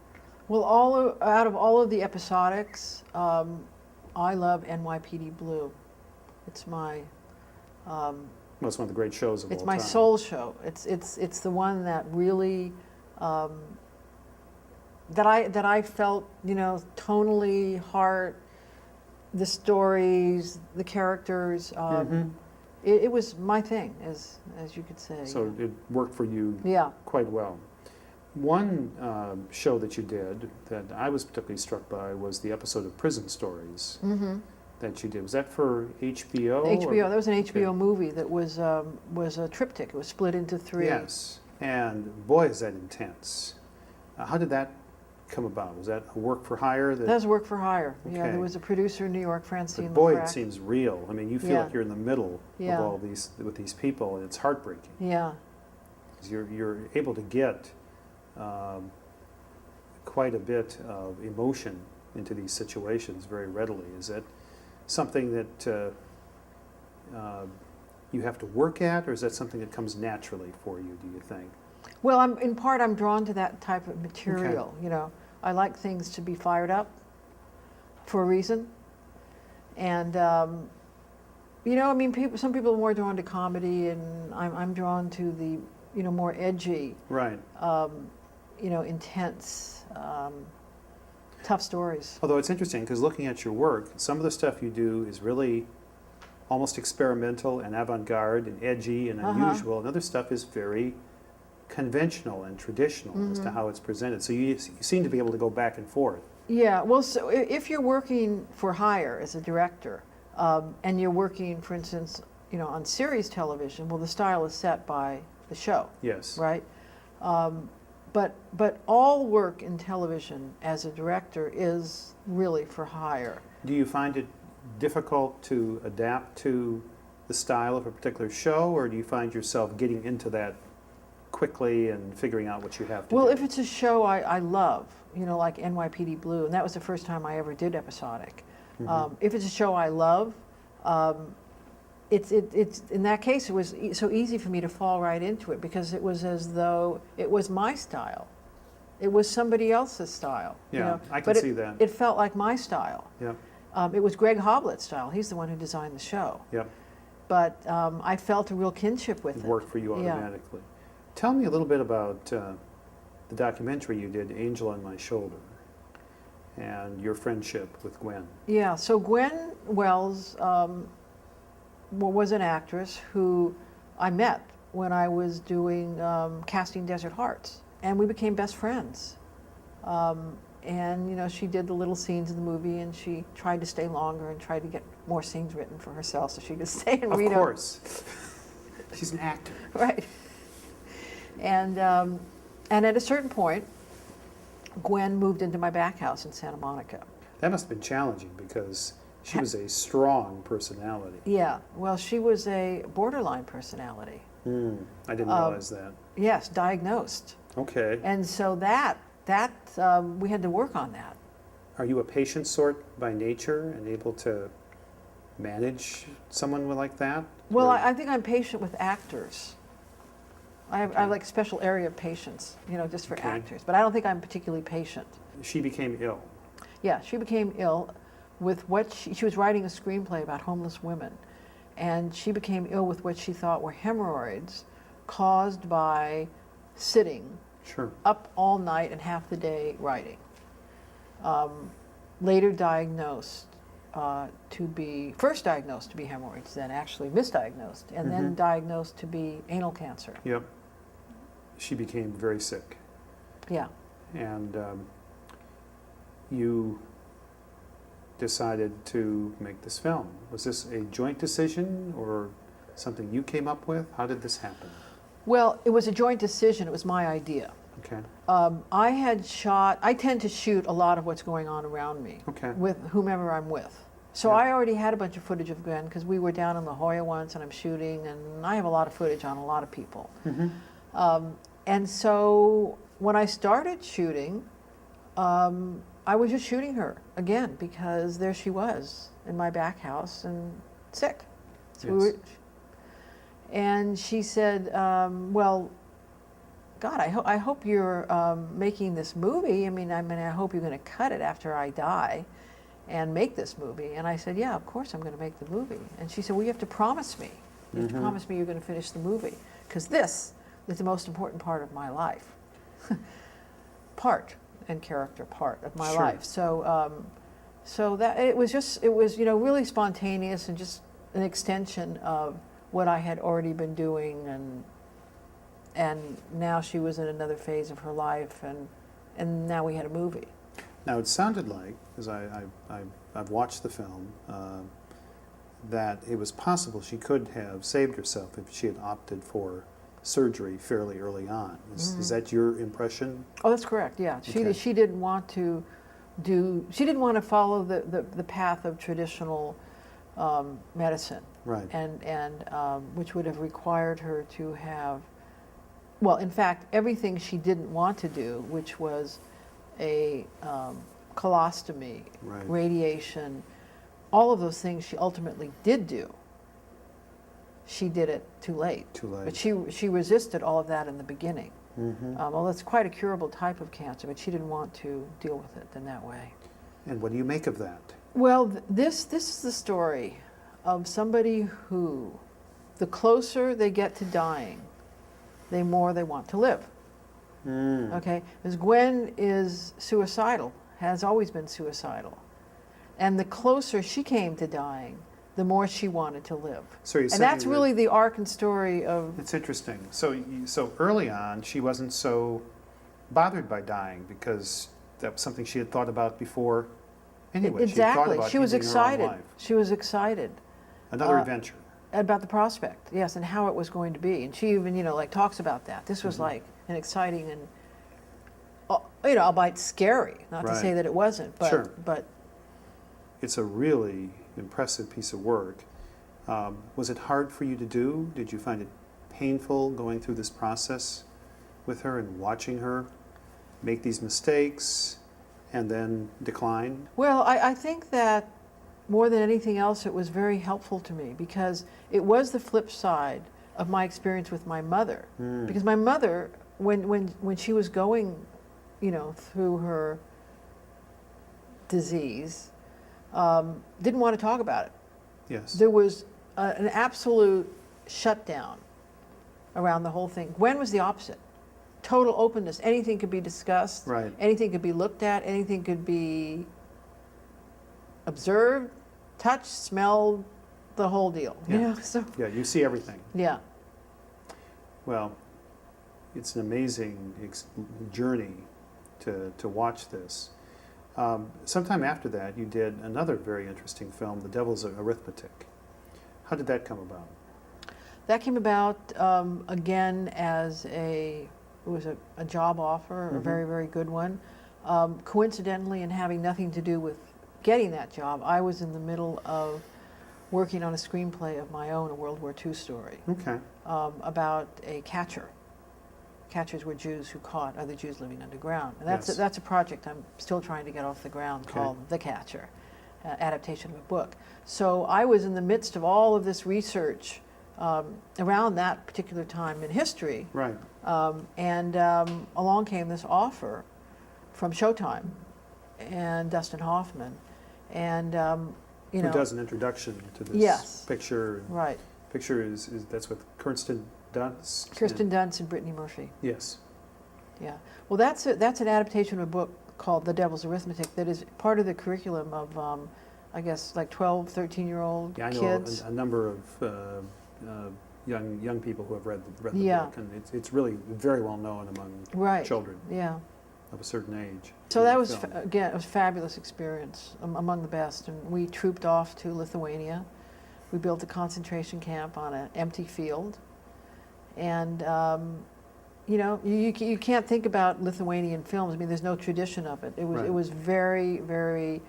Well, out of all of the episodics, I love NYPD Blue. It's my Well, it's one of the great shows of all it's time. my soul show. It's the one that really that I felt tonally, heart, the stories, the characters. Mhm. It was my thing, as you could say. So it worked for you Yeah. quite well. One show that you did that I was particularly struck by was the episode of Prison Stories Mm-hmm. that you did. Was that for HBO? HBO. or- That was an HBO Okay. movie that was a triptych. It was split into 3. Yes, and boy, is that intense. How did that come about? Was that a work for hire? That was work for hire. Yeah, Okay. there was a producer in New York, Francine But boy, it Lefrak. seems real. I mean, you feel Yeah. like you're in the middle Yeah. of all these with these people, and it's heartbreaking. Yeah. 'Cause you're able to get quite a bit of emotion into these situations very readily. Is that something that you have to work at, or is that something that comes naturally for you, do you think? Well, I'm drawn to that type of material. I like things to be fired up for a reason, and I mean, some people are more drawn to comedy, and I'm drawn to the more edgy, Right. intense, tough stories. Although it's interesting, because looking at your work, some of the stuff you do is really almost experimental and avant-garde and edgy and Uh-huh. unusual, and other stuff is very conventional and traditional as to Mhm. how it's presented. So you seem to be able to go back and forth. Yeah, well, so if you're working for hire as a director, and you're working, for instance, on series television, well, the style is set by the show, Yes. right? But all work in television as a director is really for hire. Do you find it difficult to adapt to the style of a particular show, or do you find yourself getting into that quickly and figuring out what you have to Well, do? if it's a show I love, like NYPD Blue, and that was the first time I ever did episodic. Mhm. If it's a show I love, it's in that case it was so easy for me to fall right into it because it was as though it was my style. It was somebody else's style. Yeah, I can but see that. It felt like my style. Yeah, It was Greg Hoblett's style. He's the one who designed the show. yeah. But I felt a real kinship with It it. worked for you Yeah. automatically. Tell me a little bit about the documentary you did, Angel on My Shoulder. and your friendship with Gwen. Yeah, so Gwen Wells was an actress who I met when I was doing casting Desert Hearts, and we became best friends. And you know, she did the little scenes in the movie, and she tried to stay longer and tried to get more scenes written for herself so she could stay and read. Of course, she's an actor. Right. And at a certain point, Gwen moved into my back house in Santa Monica. That must have been challenging because she was a strong personality. Yeah, well, she was a borderline personality. I didn't realize that. Yes, diagnosed. Okay. And so we had to work on that. Are you a patient sort by nature and able to manage someone like that? Well, Or- I think I'm patient with actors. I have like a special area of patience, you know, just for Okay. actors. But I don't think I'm particularly patient. She became ill. Yeah, she became ill with what she was writing a screenplay about homeless women. And she became ill with what she thought were hemorrhoids caused by sitting Sure. up all night and half the day writing. Later diagnosed first diagnosed to be hemorrhoids, then actually misdiagnosed, and then diagnosed to be anal cancer. Yep. She became very sick. Yeah. And you decided to make this film. Was this a joint decision or something you came up with? How did this happen? Well, it was a joint decision. It was my idea. Okay. I tend to shoot a lot of what's going on around me Okay. with whomever I'm with. So Yeah. I already had a bunch of footage of Gwen because we were down in La Jolla once and I'm shooting, and I have a lot of footage on a lot of people. And so when I started shooting, I was just shooting her again because there she was in my back house and sick. So Yes. and she said, well, God, I hope you're making this movie. I mean, I hope you're going to cut it after I die and make this movie. And I said, yeah, of course I'm going to make the movie. And she said, well, you have to promise me. You have to promise me you're going to finish the movie, because this is the most important part of my life. Part and character part of my Sure. life. So that it was you know, really spontaneous and just an extension of what I had already been doing, and now she was in another phase of her life, and now we had a movie. Now it sounded like, because I've watched the film, that it was possible she could have saved herself if she had opted for surgery fairly early on. Is that your impression? Oh, that's correct. Yeah, Okay. she didn't want to she didn't want to follow the path of traditional medicine, Right. and which would have required her to have, well, in fact, everything she didn't want to do, which was a colostomy, Right. radiation, all of those things she ultimately did do. She did it too late. Too late. But she resisted all of that in the beginning. Well, it's quite a curable type of cancer, but she didn't want to deal with it in that way. And what do you make of that? Well, this is the story of somebody who, the closer they get to dying, the more they want to live. Okay? Because Gwen is suicidal, has always been suicidal. And the closer she came to dying, the more she wanted to live. So you're And saying that's that- really the arc and story of, It's interesting. So early on, she wasn't so bothered by dying because that was something she had thought about before. Anyway, she had thought exactly. about She was ending her own excited. life. She was excited Another adventure. about the prospect, yes, and how it was going to be. And she even, you know, like talks about that. This was like an exciting and, you know, albeit scary. Not to say Right. that it wasn't, but Sure. but It's a really impressive piece of work. Was it hard for you to do? Did you find it painful going through this process with her and watching her make these mistakes and then decline? well, I think that more than anything else, it was very helpful to me because it was the flip side of my experience with my mother. Because my mother, when she was going, you know, through her disease, didn't want to talk about it. Yes. There was an absolute shutdown around the whole thing. Gwen was the opposite. total openness. Anything could be discussed. Right. Anything could be looked at. Anything could be observed, touched, smelled, the whole deal. Yeah. You know, so Yeah, you see everything. yeah. Well, it's an amazing journey to watch this. Sometime after that, you did another very interesting film, The Devil's Arithmetic. How did that come about? That came about again as it was a job offer, a very, very good one. Coincidentally, and having nothing to do with getting that job, I was in the middle of working on a screenplay of my own, a World War II story, Okay. about a catcher. Catchers were Jews who caught other Jews living underground. And that's, Yes. that's a project I'm still trying to get off the ground, Okay. called The Catcher, adaptation of a book. So I was in the midst of all of this research around that particular time in history. Right. And along came this offer from Showtime and Dustin Hoffman. And, you know. Who does an introduction to this Yes. picture? Right. Picture is that's with Kirsten Dunst? Kirsten Dunst and Brittany Murphy. Yes. Yeah. Well, that's an adaptation of a book called The Devil's Arithmetic that is part of the curriculum of, I guess, like 12, 13-year-old Yeah, I know kids. a number of young people who have read the Yeah. book, and it's really very well known among Right. children Yeah. of a certain age. So that was, Film. again, it was a fabulous experience, among the best. And we trooped off to Lithuania. We built a concentration camp on an empty field. And, you know, you can't think about Lithuanian films. I mean, there's no tradition of it. It Right. was very, very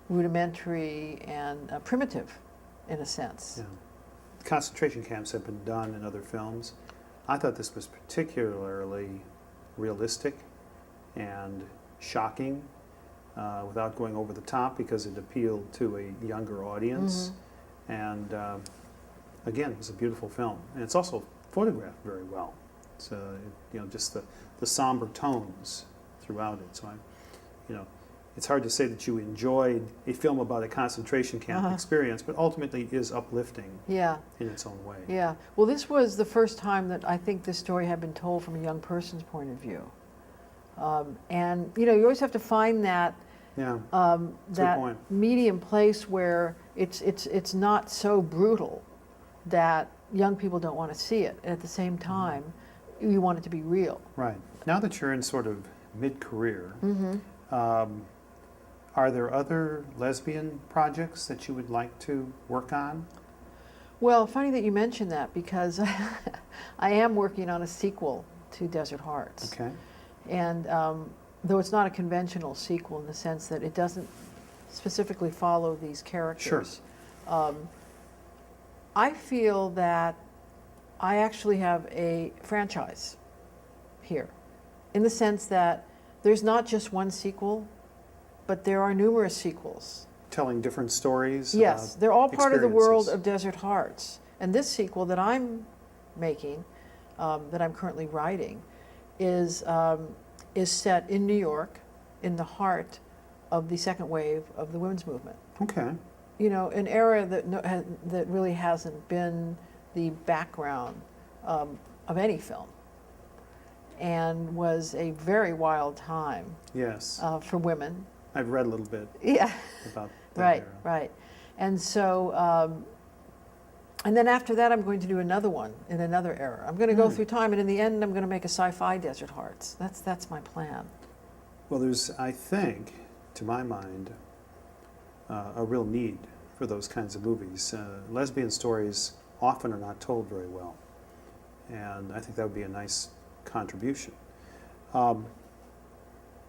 rudimentary and primitive, in a sense. Yeah. Concentration camps have been done in other films. I thought this was particularly realistic and shocking, without going over the top, because it appealed to a younger audience. And again, it was a beautiful film, and it's also photographed very well. It's you know, just the somber tones throughout it. So it's hard to say that you enjoyed a film about a concentration camp experience, but ultimately it is uplifting Yeah. in its own way. Yeah. Well, this was the first time that I think this story had been told from a young person's point of view. And, you know, you always have to find that Yeah. That's a good that point. medium place where it's not so brutal that young people don't want to see it. And at the same time, you want it to be real. Right. Now that you're in sort of mid-career, are there other lesbian projects that you would like to work on? Well, funny that you mentioned that, because I am working on a sequel to Desert Hearts. Okay. And though it's not a conventional sequel in the sense that it doesn't specifically follow these characters, I feel that I actually have a franchise here, in the sense that there's not just one sequel, but there are numerous sequels. Telling different stories? Yes, they're all part of the world experiences. of Desert Hearts. And this sequel that I'm making, that I'm currently writing, is set in New York, in the heart of the second wave of the women's movement. Okay. You know, an era that really hasn't been the background of any film, and was a very wild time Yes. for women. I've read a little bit Yeah. about that Right, era. right. And so, and then after that, I'm going to do another one in another era. I'm going to go through time, and in the end, I'm going to make a sci-fi Desert Hearts. That's my plan. Well, there's, I think, to my mind, a real need for those kinds of movies. Lesbian stories often are not told very well, and I think that would be a nice contribution.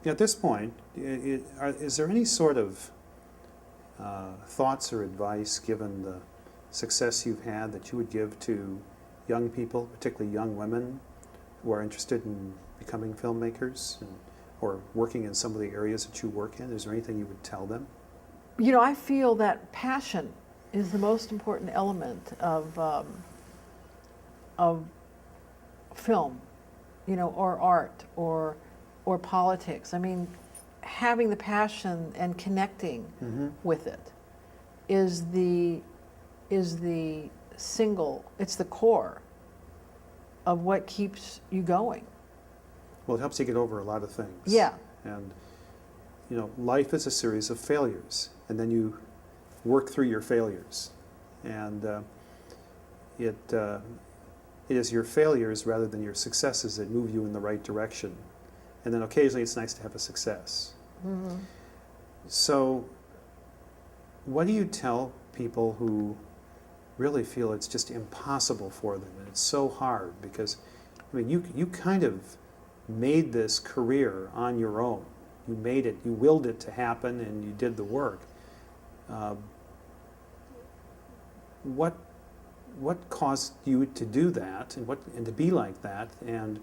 At this point, is there any sort of thoughts or advice, given the success you've had, that you would give to young people, particularly young women, who are interested in becoming filmmakers or working in some of the areas that you work in? Is there anything you would tell them? You know, I feel that passion is the most important element of film, you know, or art, or politics. I mean, having the passion and connecting with it is the single, it's the core of what keeps you going. Well, it helps you get over a lot of things. Yeah. And, life is a series of failures, and then you work through your failures. And it is your failures rather than your successes that move you in the right direction. And then occasionally it's nice to have a success. Mm-hmm. So what do you tell people who really feel it's just impossible for them and it's so hard? Because, you kind of made this career on your own. You made it, you willed it to happen, and you did the work. What caused you to do that, and to be like that, and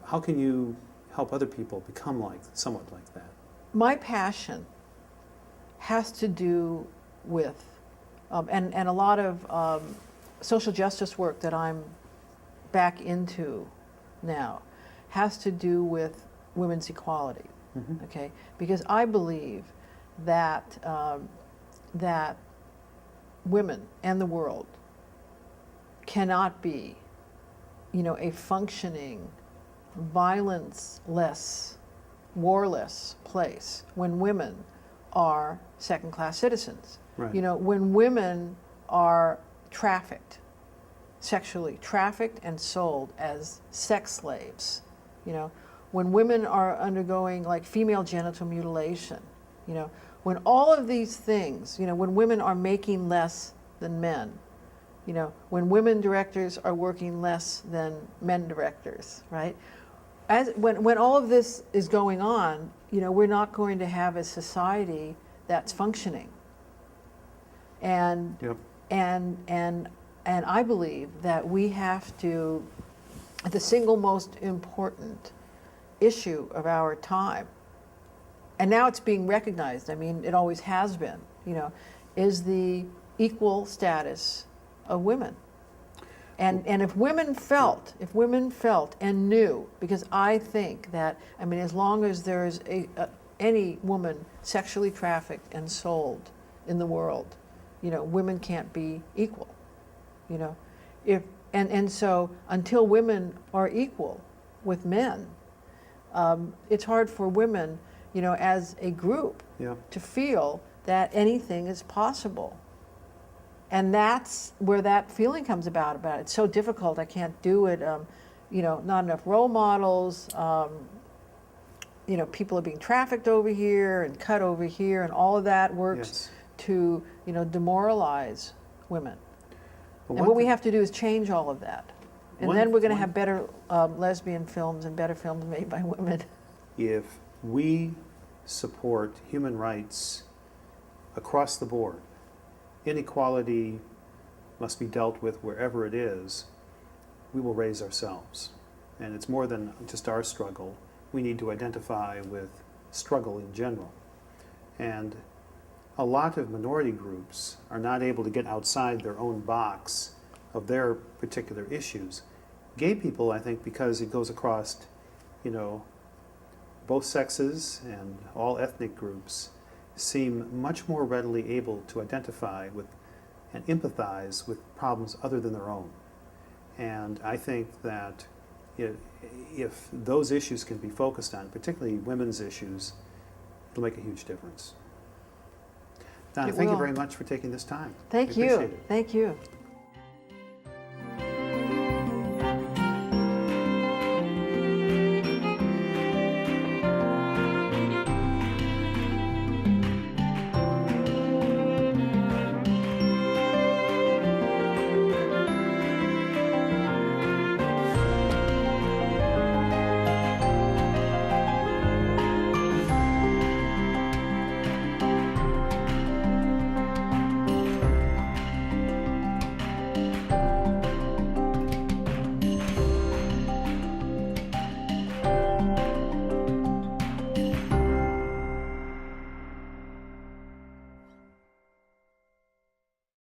how can you help other people become somewhat like that? My passion has to do with, and a lot of social justice work that I'm back into now has to do with women's equality. Mm-hmm. Okay, because I believe that that women and the world cannot be, a functioning, violence-less, warless place when women are second-class citizens. Right. When women are trafficked, sexually trafficked and sold as sex slaves, when women are undergoing like female genital mutilation, when all of these things, when women are making less than men, when women directors are working less than men directors, right? When all of this is going on, we're not going to have a society that's functioning. And Yep. and I believe that we have to, the single most important issue of our time, and now it's being recognized, it always has been, is the equal status of women. And if women felt and knew, because I think that, as long as there's any woman sexually trafficked and sold in the world, women can't be equal, so until women are equal with men, it's hard for women, as a group, Yeah. to feel that anything is possible. And that's where that feeling comes about it's so difficult, I can't do it, not enough role models, people are being trafficked over here and cut over here, and all of that works Yes. to, demoralize women. Well, And what we have to do is change all of that. And One- then we're going to one- have better lesbian films and better films made by women. If we support human rights across the board, inequality must be dealt with wherever it is, we will raise ourselves. And it's more than just our struggle. We need to identify with struggle in general. And a lot of minority groups are not able to get outside their own box of their particular issues. Gay people, I think, because it goes across, both sexes and all ethnic groups, seem much more readily able to identify with and empathize with problems other than their own. And I think that if those issues can be focused on, particularly women's issues, it'll make a huge difference. Donna, It thank you will. very much for taking this time. Thank We you. appreciate it. Thank you.